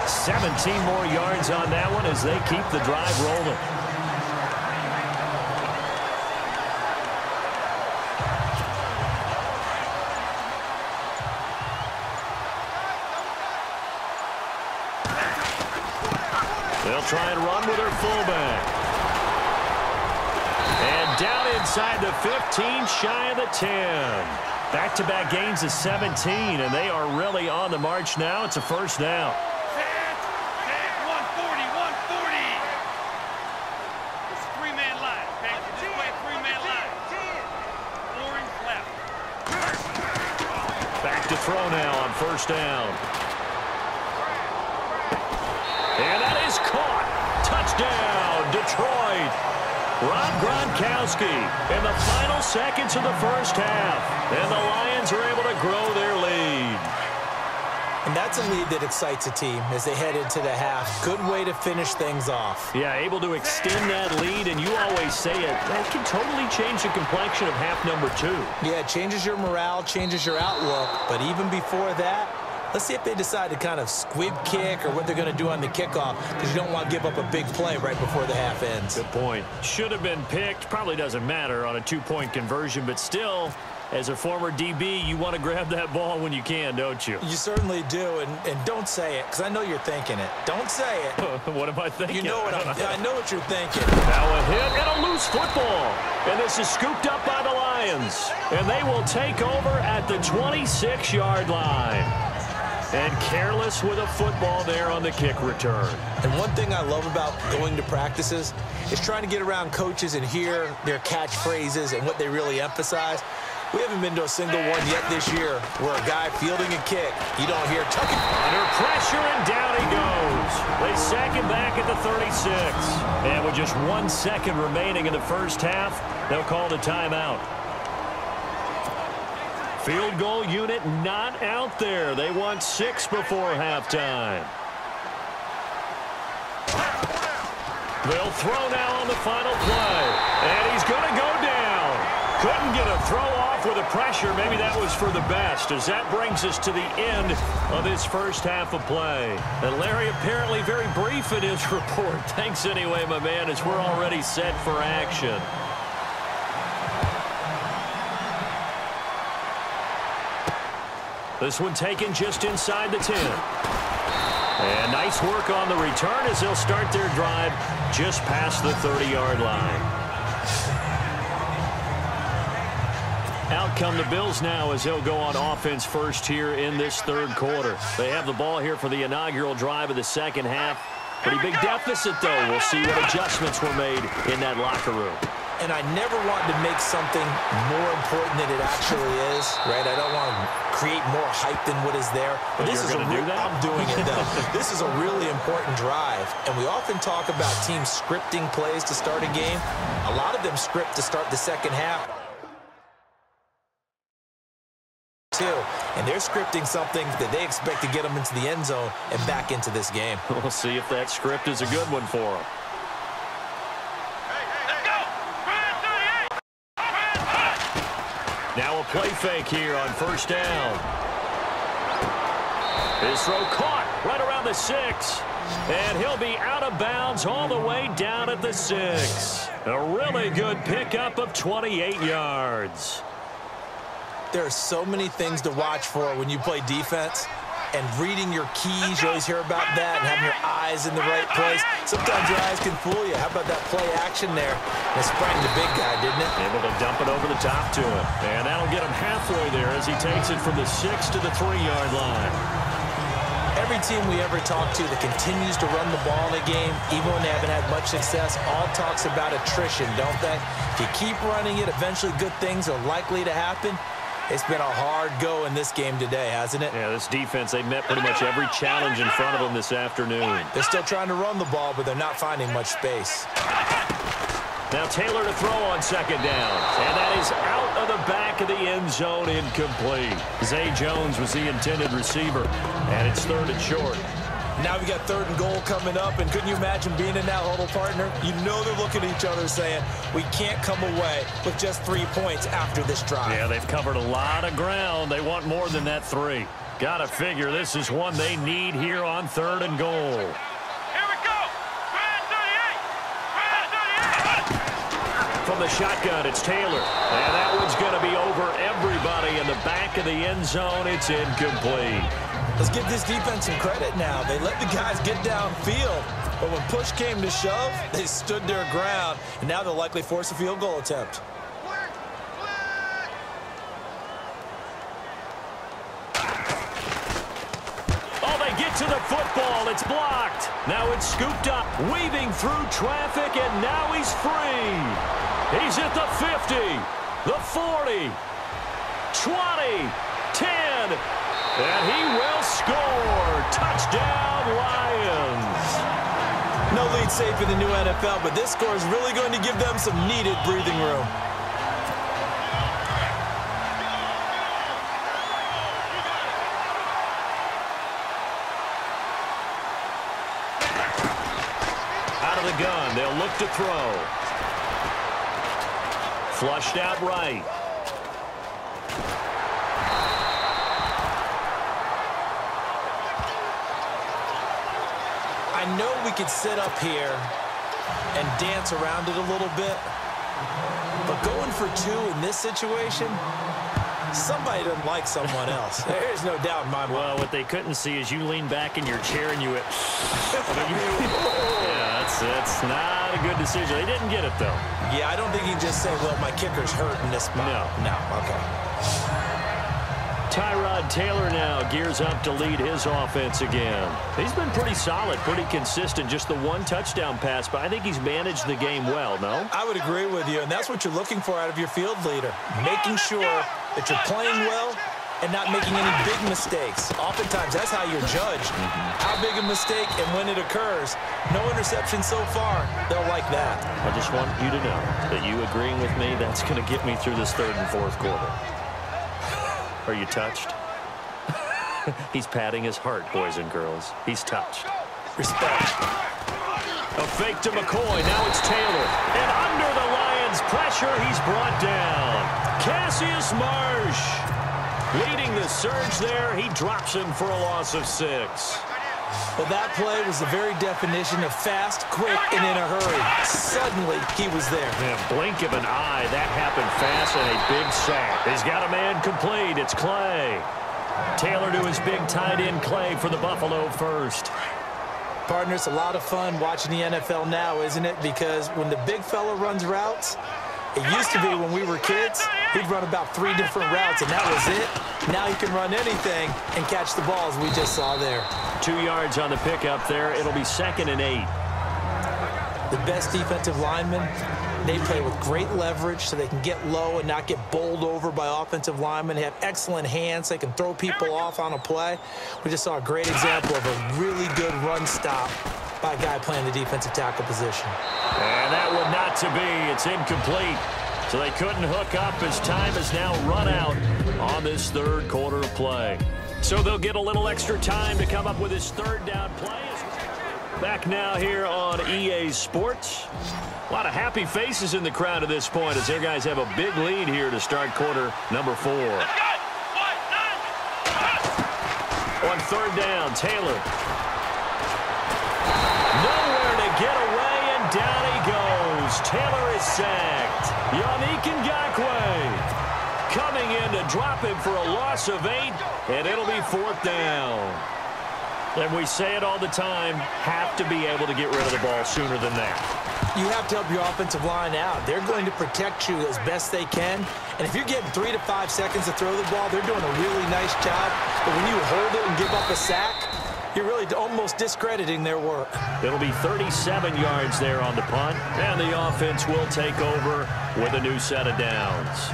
17 more yards on that one as they keep the drive rolling. They'll try and run with their fullback. And down inside the 15, shy of the 10. Back-to-back gains of 17, and they are really on the march now. It's a first down. Set, 140, 140. It's a three-man line, okay? This way, three-man line. Orange left. Back to throw now on first down. And that is caught. Touchdown, Detroit. Rob Gronkowski in the final seconds of the first half. And the Lions are able to grow their lead. And that's a lead that excites a team as they head into the half. Good way to finish things off. Yeah, able to extend that lead, and you always say it, that can totally change the complexion of half number 2. Yeah, it changes your morale, changes your outlook. But even before that, let's see if they decide to kind of squib kick or what they're going to do on the kickoff, because you don't want to give up a big play right before the half ends. Good point. Should have been picked. Probably doesn't matter on a 2-point conversion, but still, as a former DB, you want to grab that ball when you can, don't you? You certainly do, and don't say it, because I know you're thinking it. Don't say it. What am I thinking? You know what I know what you're thinking. Now a hit and a loose football. And this is scooped up by the Lions. And they will take over at the 26-yard line. And careless with a football there on the kick return. And one thing I love about going to practices is trying to get around coaches and hear their catchphrases and what they really emphasize. We haven't been to a single one yet this year where a guy fielding a kick, you don't hear tuck it. Under pressure, and down he goes. They sack him back at the 36. And with just 1 second remaining in the first half, they'll call the timeout. Field goal unit not out there. They want 6 before halftime. They'll throw now on the final play. And he's going to go down. Couldn't get a throw off with the pressure. Maybe that was for the best, as that brings us to the end of this first half of play. And Larry apparently very brief in his report. Thanks anyway, my man, as we're already set for action. This one taken just inside the 10. And nice work on the return as they'll start their drive just past the 30-yard line. Out come the Bills now as they'll go on offense first here in this third quarter. They have the ball here for the inaugural drive of the second half. Pretty big deficit, though. We'll see what adjustments were made in that locker room. And I never want to make something more important than it actually is, right? I don't want to create more hype than what is there. But this is I'm doing it, though. This is a really important drive. And we often talk about teams scripting plays to start a game. A lot of them script to start the second half, too. And they're scripting something that they expect to get them into the end zone and back into this game. We'll see if that script is a good one for them. Now a play fake here on first down. His throw caught right around the 6. And he'll be out of bounds all the way down at the 6. A really good pickup of 28 yards. There are so many things to watch for when you play defense. And reading your keys, you always hear about that, and having your eyes in the right place. Sometimes your eyes can fool you. How about that play action there? It sprang the big guy, didn't it? Able to dump it over the top to him. And that'll get him halfway there as he takes it from the 6 to the 3-yard line. Every team we ever talk to that continues to run the ball in a game, even when they haven't had much success, all talks about attrition, don't they? If you keep running it, eventually good things are likely to happen. It's been a hard go in this game today, hasn't it? Yeah, this defense, they met pretty much every challenge in front of them this afternoon. They're still trying to run the ball, but they're not finding much space. Now Taylor to throw on second down. And that is out of the back of the end zone, incomplete. Zay Jones was the intended receiver, and it's third and short. Now we got third and goal coming up, and couldn't you imagine being in that huddle, partner? You know they're looking at each other saying, we can't come away with just 3 points after this drive. Yeah, they've covered a lot of ground. They want more than that 3. Got to figure this is one they need here on third and goal. From the shotgun, it's Taylor. And that one's going to be over everybody in the back of the end zone. It's incomplete. Let's give this defense some credit now. They let the guys get downfield. But when push came to shove, they stood their ground. And now they'll likely force a field goal attempt. Oh, they get to the football. It's blocked. Now it's scooped up, weaving through traffic, and now he's free. He's at the 50, the 40, 20, 10, and he will score. Touchdown, Lions. No lead safe in the new NFL, but this score is really going to give them some needed breathing room. Out of the gun, they'll look to throw. Flushed out right. I know we could sit up here and dance around it a little bit, but going for 2 in this situation, somebody doesn't like someone else. There's no doubt in my mind. Well, what they couldn't see is you lean back in your chair and you went, yeah, that's not a good decision. They didn't get it, though. Yeah, I don't think you can just say, well, my kicker's hurt in this spot. No, okay. Tyrod Taylor now gears up to lead his offense again. He's been pretty solid, pretty consistent, just the 1 touchdown pass, but I think he's managed the game well, no? I would agree with you, and that's what you're looking for out of your field leader, making sure that you're playing well and not making any big mistakes. Oftentimes, that's how you're judged. How big a mistake and when it occurs. No interception so far. They'll like that. I just want you to know that you agreeing with me, that's going to get me through this third and fourth quarter. Are you touched? He's patting his heart, boys and girls. He's touched. Respect. A fake to McCoy. Now it's Taylor. And under the Lions' pressure, he's brought down. Cassius Marsh leading the surge there. He drops him for a loss of 6. Well, that play was the very definition of fast, quick, and in a hurry. Suddenly, he was there. Yeah, blink of an eye. That happened fast and a big sack. He's got a man complete. It's Clay. Taylor to his big tight end Clay for the Buffalo first. Partner, it's a lot of fun watching the NFL now, isn't it? Because when the big fella runs routes, it used to be when we were kids, he'd run about 3 different routes, and that was it. Now he can run anything and catch the balls we just saw there. 2 yards on the pickup there. It'll be 2nd and 8. The best defensive linemen, they play with great leverage so they can get low and not get bowled over by offensive linemen. They have excellent hands. They can throw people off on a play. We just saw a great example of a really good run stop by a guy playing the defensive tackle position. And that one not to be. It's incomplete. So they couldn't hook up as time has now run out on this third quarter of play. So they'll get a little extra time to come up with his third down play. Back now here on EA Sports. A lot of happy faces in the crowd at this point as their guys have a big lead here to start quarter number 4. On third down, Taylor. Nowhere to get away, and down he goes. Taylor is sacked. Yannick Ngakoue coming in to drop him for a loss of 8, and it'll be 4th down. And we say it all the time, have to be able to get rid of the ball sooner than that. You have to help your offensive line out. They're going to protect you as best they can. And if you're getting 3 to 5 seconds to throw the ball, they're doing a really nice job. But when you hold it and give up a sack, you're really almost discrediting their work. It'll be 37 yards there on the punt, and the offense will take over with a new set of downs.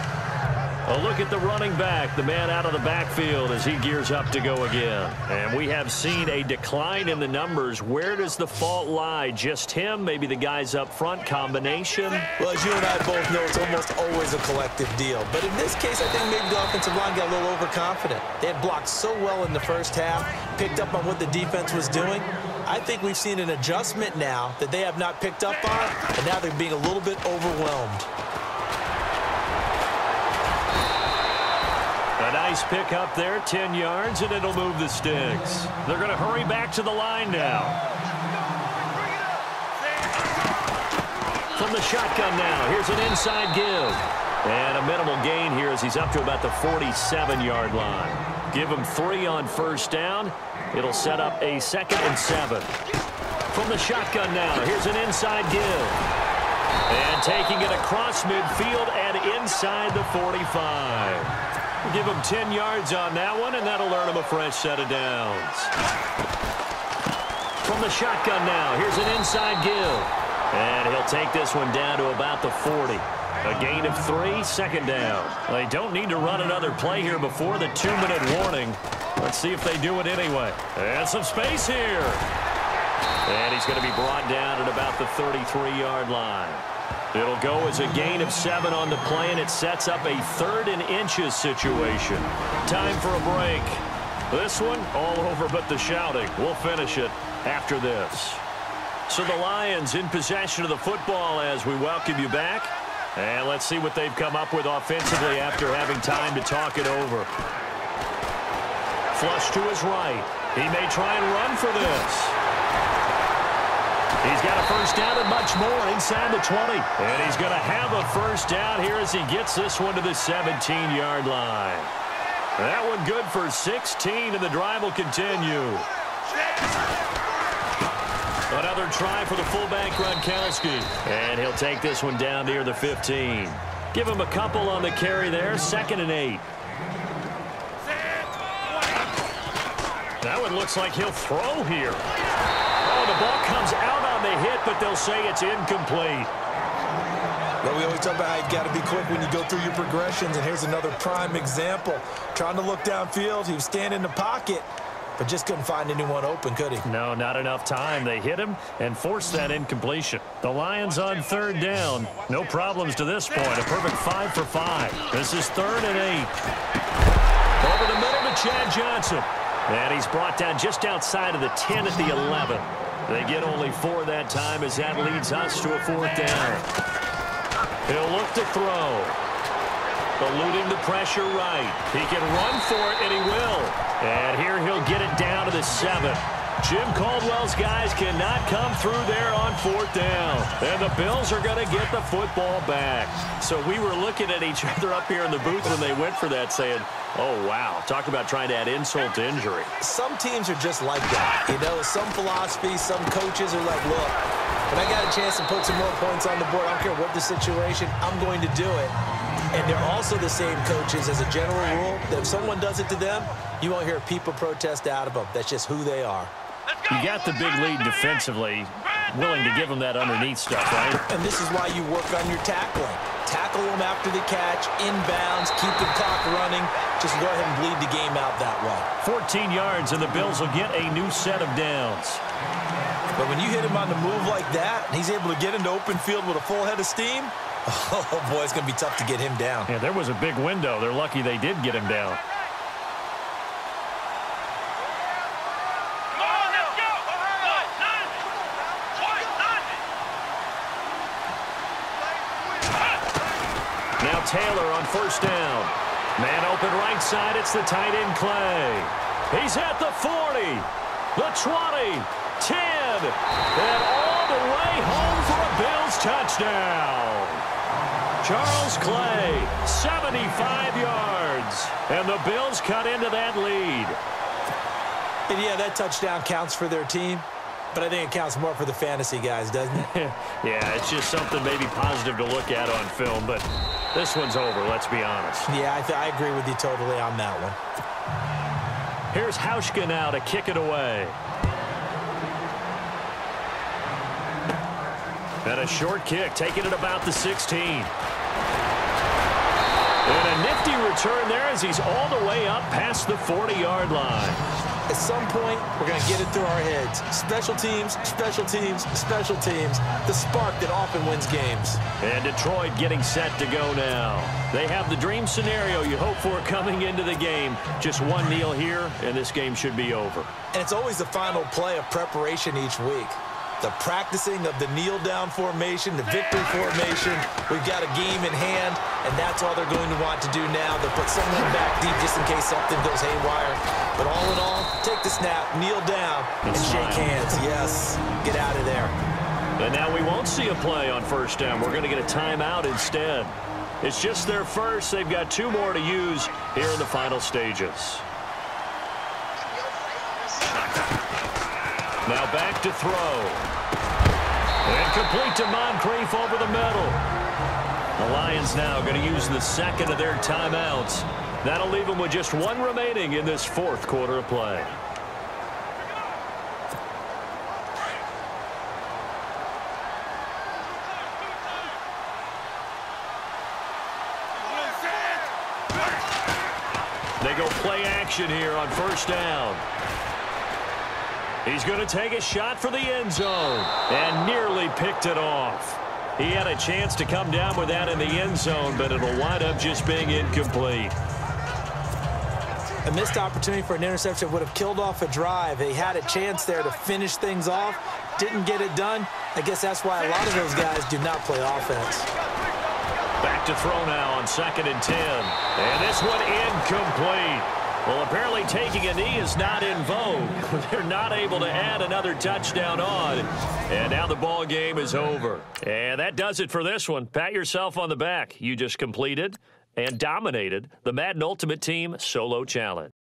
A look at the running back, the man out of the backfield as he gears up to go again. And we have seen a decline in the numbers. Where does the fault lie? Just him? Maybe the guys up front? Combination? Well, as you and I both know, it's almost always a collective deal. But in this case, I think maybe the offensive line got a little overconfident. They had blocked so well in the first half, picked up on what the defense was doing. I think we've seen an adjustment now that they have not picked up on, and now they're being a little bit overwhelmed. A nice pick up there, 10 yards, and it'll move the sticks. They're going to hurry back to the line now. From the shotgun now, here's an inside give. And a minimal gain here as he's up to about the 47-yard line. Give him 3 on first down. It'll set up a 2nd and 7. From the shotgun now, here's an inside give. And taking it across midfield and inside the 45. Give him 10 yards on that one, and that'll earn him a fresh set of downs. From the shotgun now, here's an inside give. And he'll take this one down to about the 40. A gain of 3, 2nd down. They don't need to run another play here before the 2-minute warning. Let's see if they do it anyway. And some space here. And he's going to be brought down at about the 33-yard line. It'll go as a gain of 7 on the play, and it sets up a 3rd and inches situation. Time for a break. This one, all over but the shouting. We'll finish it after this. So the Lions in possession of the football as we welcome you back. And let's see what they've come up with offensively after having time to talk it over. Flush to his right. He may try and run for this. He's got a first down and much more inside the 20. And he's going to have a first down here as he gets this one to the 17-yard line. That one good for 16, and the drive will continue. Another try for the fullback, Gronkowski. And he'll take this one down near the 15. Give him a couple on the carry there, 2nd and 8. That one looks like he'll throw here. Oh, the ball comes out on the hit, but they'll say it's incomplete. Well, we always talk about how you've got to be quick when you go through your progressions, and here's another prime example. Trying to look downfield, he was standing in the pocket, but just couldn't find anyone open, could he? No, not enough time. They hit him and forced that incompletion. The Lions on 3rd down. No problems to this point. A perfect 5 for 5. This is 3rd and 8. Over the middle to Chad Johnson. And he's brought down just outside of the 10 at the 11. They get only 4 that time as that leads us to a 4th down. He'll look to throw. Eluding the pressure right. He can run for it, and he will. And here he'll get it down to the 7. Jim Caldwell's guys cannot come through there on 4th down. And the Bills are going to get the football back. So we were looking at each other up here in the booth when they went for that saying, oh, wow, talk about trying to add insult to injury. Some teams are just like that. You know, some philosophies, some coaches are like, look, when I got a chance to put some more points on the board, I don't care what the situation, I'm going to do it. And they're also the same coaches as a general rule that if someone does it to them, you won't hear people protest out of them. That's just who they are. You got the big lead defensively, willing to give them that underneath stuff, right? And this is why you work on your tackling. Tackle them after the catch, inbounds, keep the clock running. Just go ahead and bleed the game out that way. 14 yards, and the Bills will get a new set of downs. But when you hit him on the move like that, and he's able to get into open field with a full head of steam, oh, boy, it's going to be tough to get him down. Yeah, there was a big window. They're lucky they did get him down. Now Taylor on first down. Man open right side. It's the tight end Clay. He's at the 40, the 20, 10, and all the way home for a Bills touchdown. Charles Clay, 75 yards. And the Bills cut into that lead. And yeah, that touchdown counts for their team. But I think it counts more for the fantasy guys, doesn't it? Yeah, it's just something maybe positive to look at on film, but this one's over, let's be honest. Yeah, I agree with you totally on that one. Here's Hauschka now to kick it away. And a short kick, taking it about the 16. And a nifty return there as he's all the way up past the 40-yard line. At some point, we're going to get it through our heads. Special teams, special teams, special teams. The spark that often wins games. And Detroit getting set to go now. They have the dream scenario you hope for coming into the game. Just one kneel here, and this game should be over. And it's always the final play of preparation each week. The practicing of the kneel-down formation, the victory formation. We've got a game in hand, and that's all they're going to want to do now. They'll put someone back deep just in case something goes haywire. But all in all, take the snap, kneel down, and shake hands. Yes, get out of there. And now we won't see a play on first down. We're going to get a timeout instead. It's just their first. They've got 2 more to use here in the final stages. Now back to throw. And complete to Moncrief over the middle. The Lions now going to use the second of their timeouts. That'll leave them with just 1 remaining in this 4th quarter of play. They go play action here on first down. He's going to take a shot for the end zone and nearly picked it off. He had a chance to come down with that in the end zone, but it'll wind up just being incomplete. A missed opportunity for an interception would have killed off a drive. They had a chance there to finish things off. Didn't get it done. I guess that's why a lot of those guys do not play offense. Back to throw now on 2nd and 10. And this one incomplete. Well, apparently taking a knee is not in vogue. They're not able to add another touchdown on. And now the ball game is over. And that does it for this one. Pat yourself on the back. You just completed and dominated the Madden Ultimate Team Solo Challenge.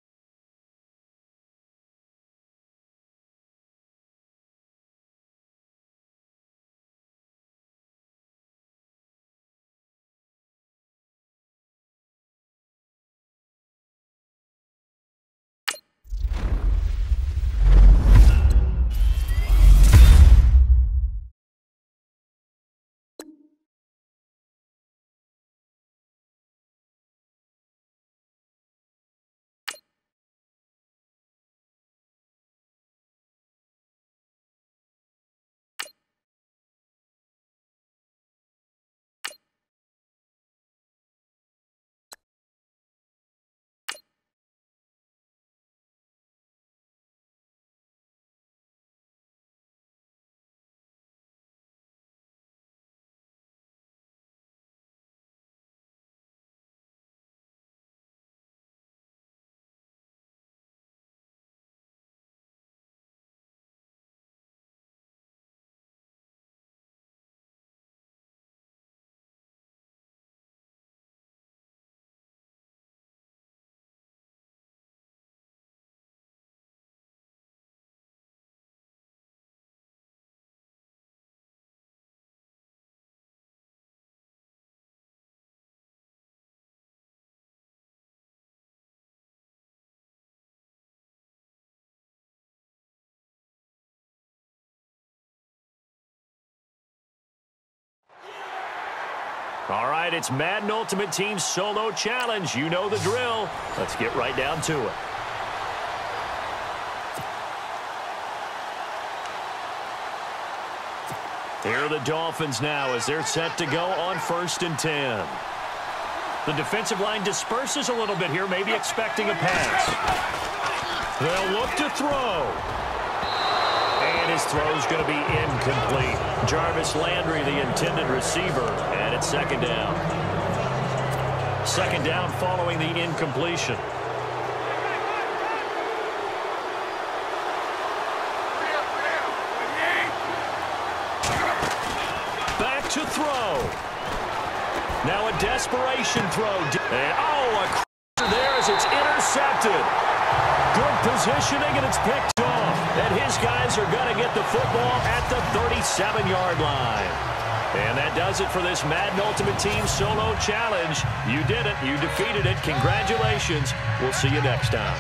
All right, it's Madden Ultimate Team Solo Challenge. You know the drill. Let's get right down to it. Here are the Dolphins now as they're set to go on 1st and 10. The defensive line disperses a little bit here, maybe expecting a pass. They'll look to throw. And his throw's going to be incomplete. Jarvis Landry, the intended receiver, and it's 2nd down. 2nd down following the incompletion. Back to throw. Now a desperation throw. And, a crusher there as it's intercepted. Good positioning, and it's picked off. And his guys are going to get the football at the 37-yard line. And that does it for this Madden Ultimate Team Solo Challenge. You did it. You defeated it. Congratulations. We'll see you next time.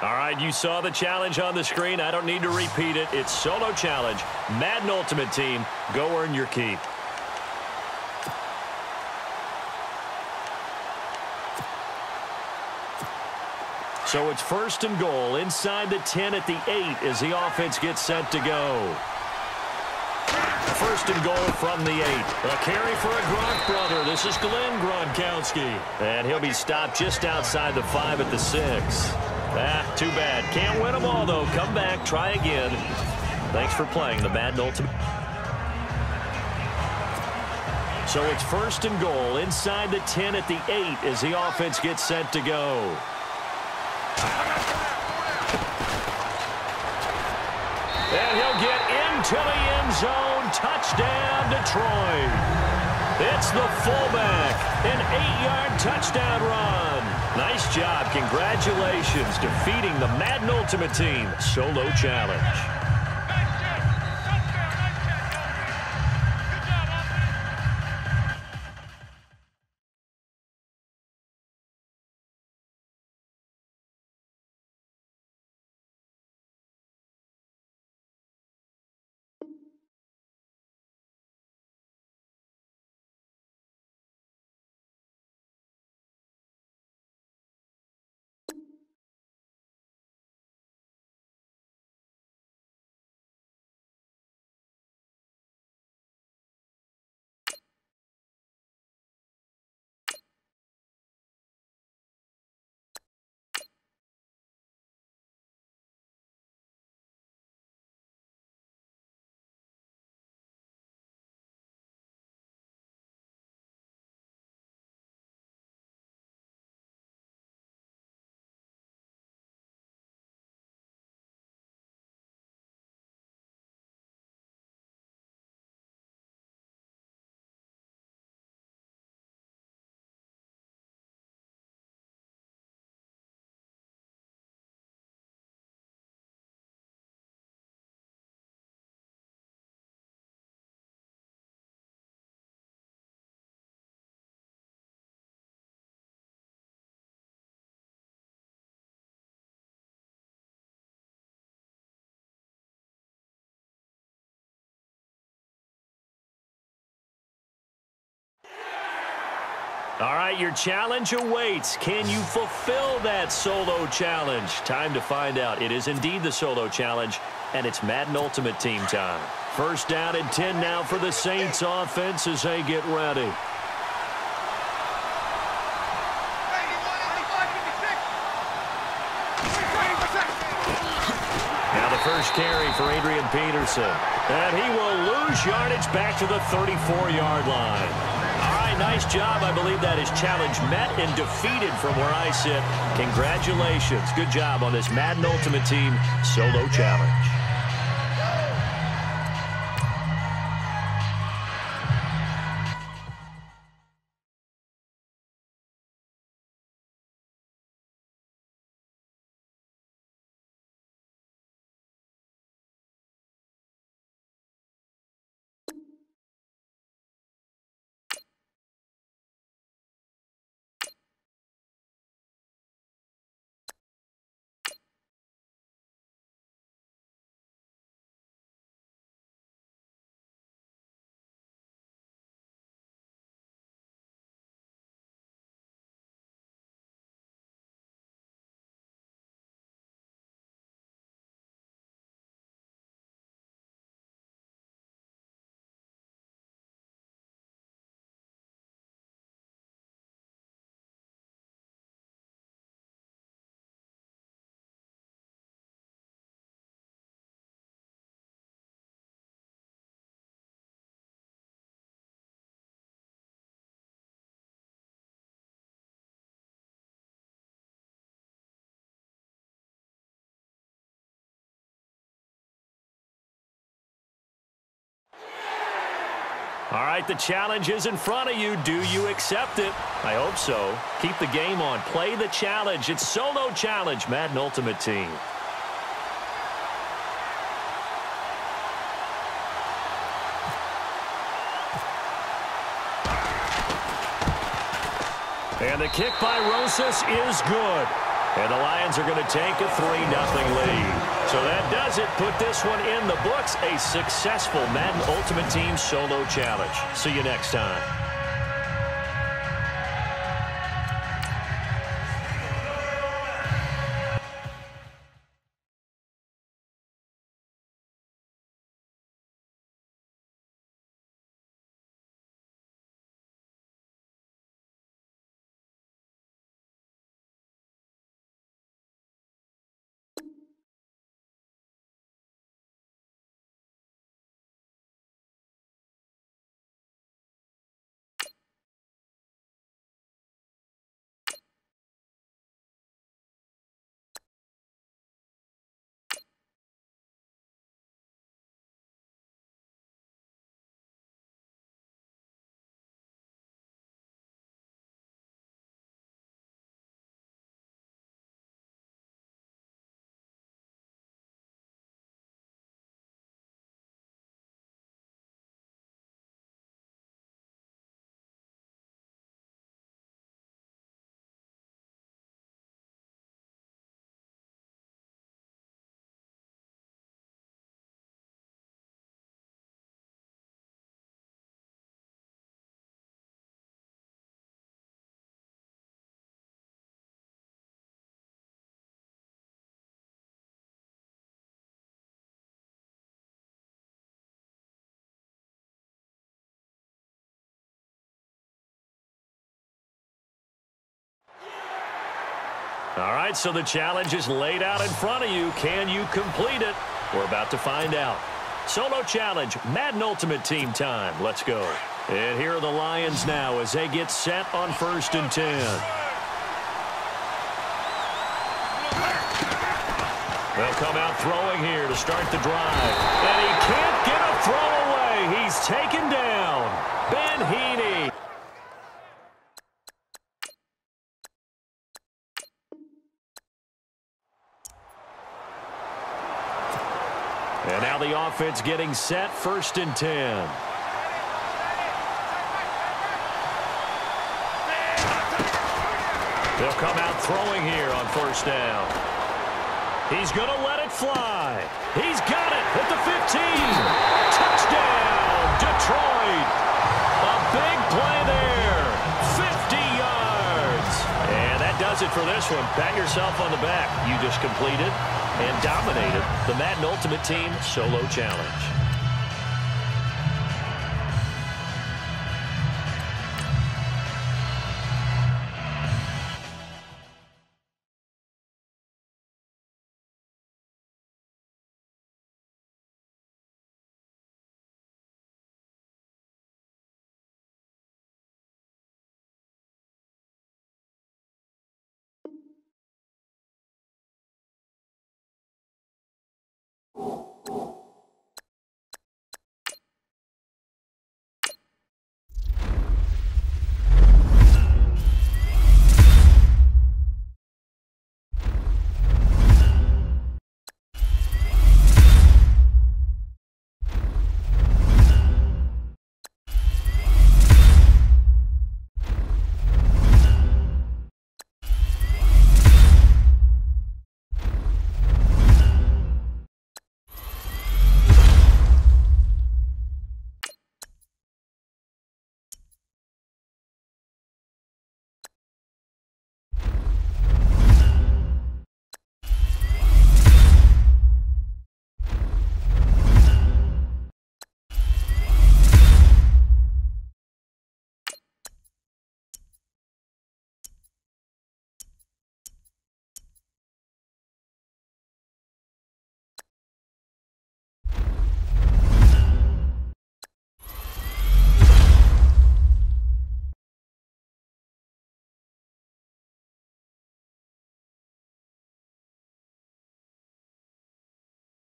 All right, you saw the challenge on the screen. I don't need to repeat it. It's solo challenge. Madden Ultimate Team, go earn your keep. So it's 1st and goal inside the 10 at the 8 as the offense gets set to go. 1st and goal from the 8. A carry for a Gronk brother. This is Glenn Gronkowski. And he'll be stopped just outside the 5 at the 6. Too bad. Can't win them all, though. Come back, try again. Thanks for playing the Madden Ultimate. So it's 1st and goal inside the 10 at the 8 as the offense gets set to go. And he'll get into the end zone. Touchdown, Detroit. It's the fullback. An 8-yard touchdown run. Nice job. Congratulations. Defeating the Madden Ultimate Team solo challenge. All right, your challenge awaits. Can you fulfill that solo challenge? Time to find out. It is indeed the solo challenge, and it's Madden Ultimate Team time. 1st down and 10 now for the Saints offense as they get ready. Now the first carry for Adrian Peterson. And he will lose yardage back to the 34-yard line. Nice job. I believe that is challenge met and defeated from where I sit. Congratulations. Good job on this Madden Ultimate Team solo challenge. All right, the challenge is in front of you. Do you accept it? I hope so. Keep the game on. Play the challenge. It's solo challenge, Madden Ultimate Team. And the kick by Rosas is good. And the Lions are going to take a 3-0 lead. So that does it. Put this one in the books. A successful Madden Ultimate Team Solo Challenge. See you next time. All right, so the challenge is laid out in front of you. Can you complete it? We're about to find out. Solo challenge, Madden Ultimate Team time. Let's go. And here are the Lions now as they get set on 1st and 10. They'll come out throwing here to start the drive. And he can't get a throw away. He's taken down. Ben Heaney. And now the offense getting set, 1st and 10. They'll come out throwing here on 1st down. He's going to let it fly. He's got it at the 15. Touchdown, Detroit. A big play there. 50 yards. And that does it for this one. Pat yourself on the back. You just completed and dominated the Madden Ultimate Team Solo Challenge.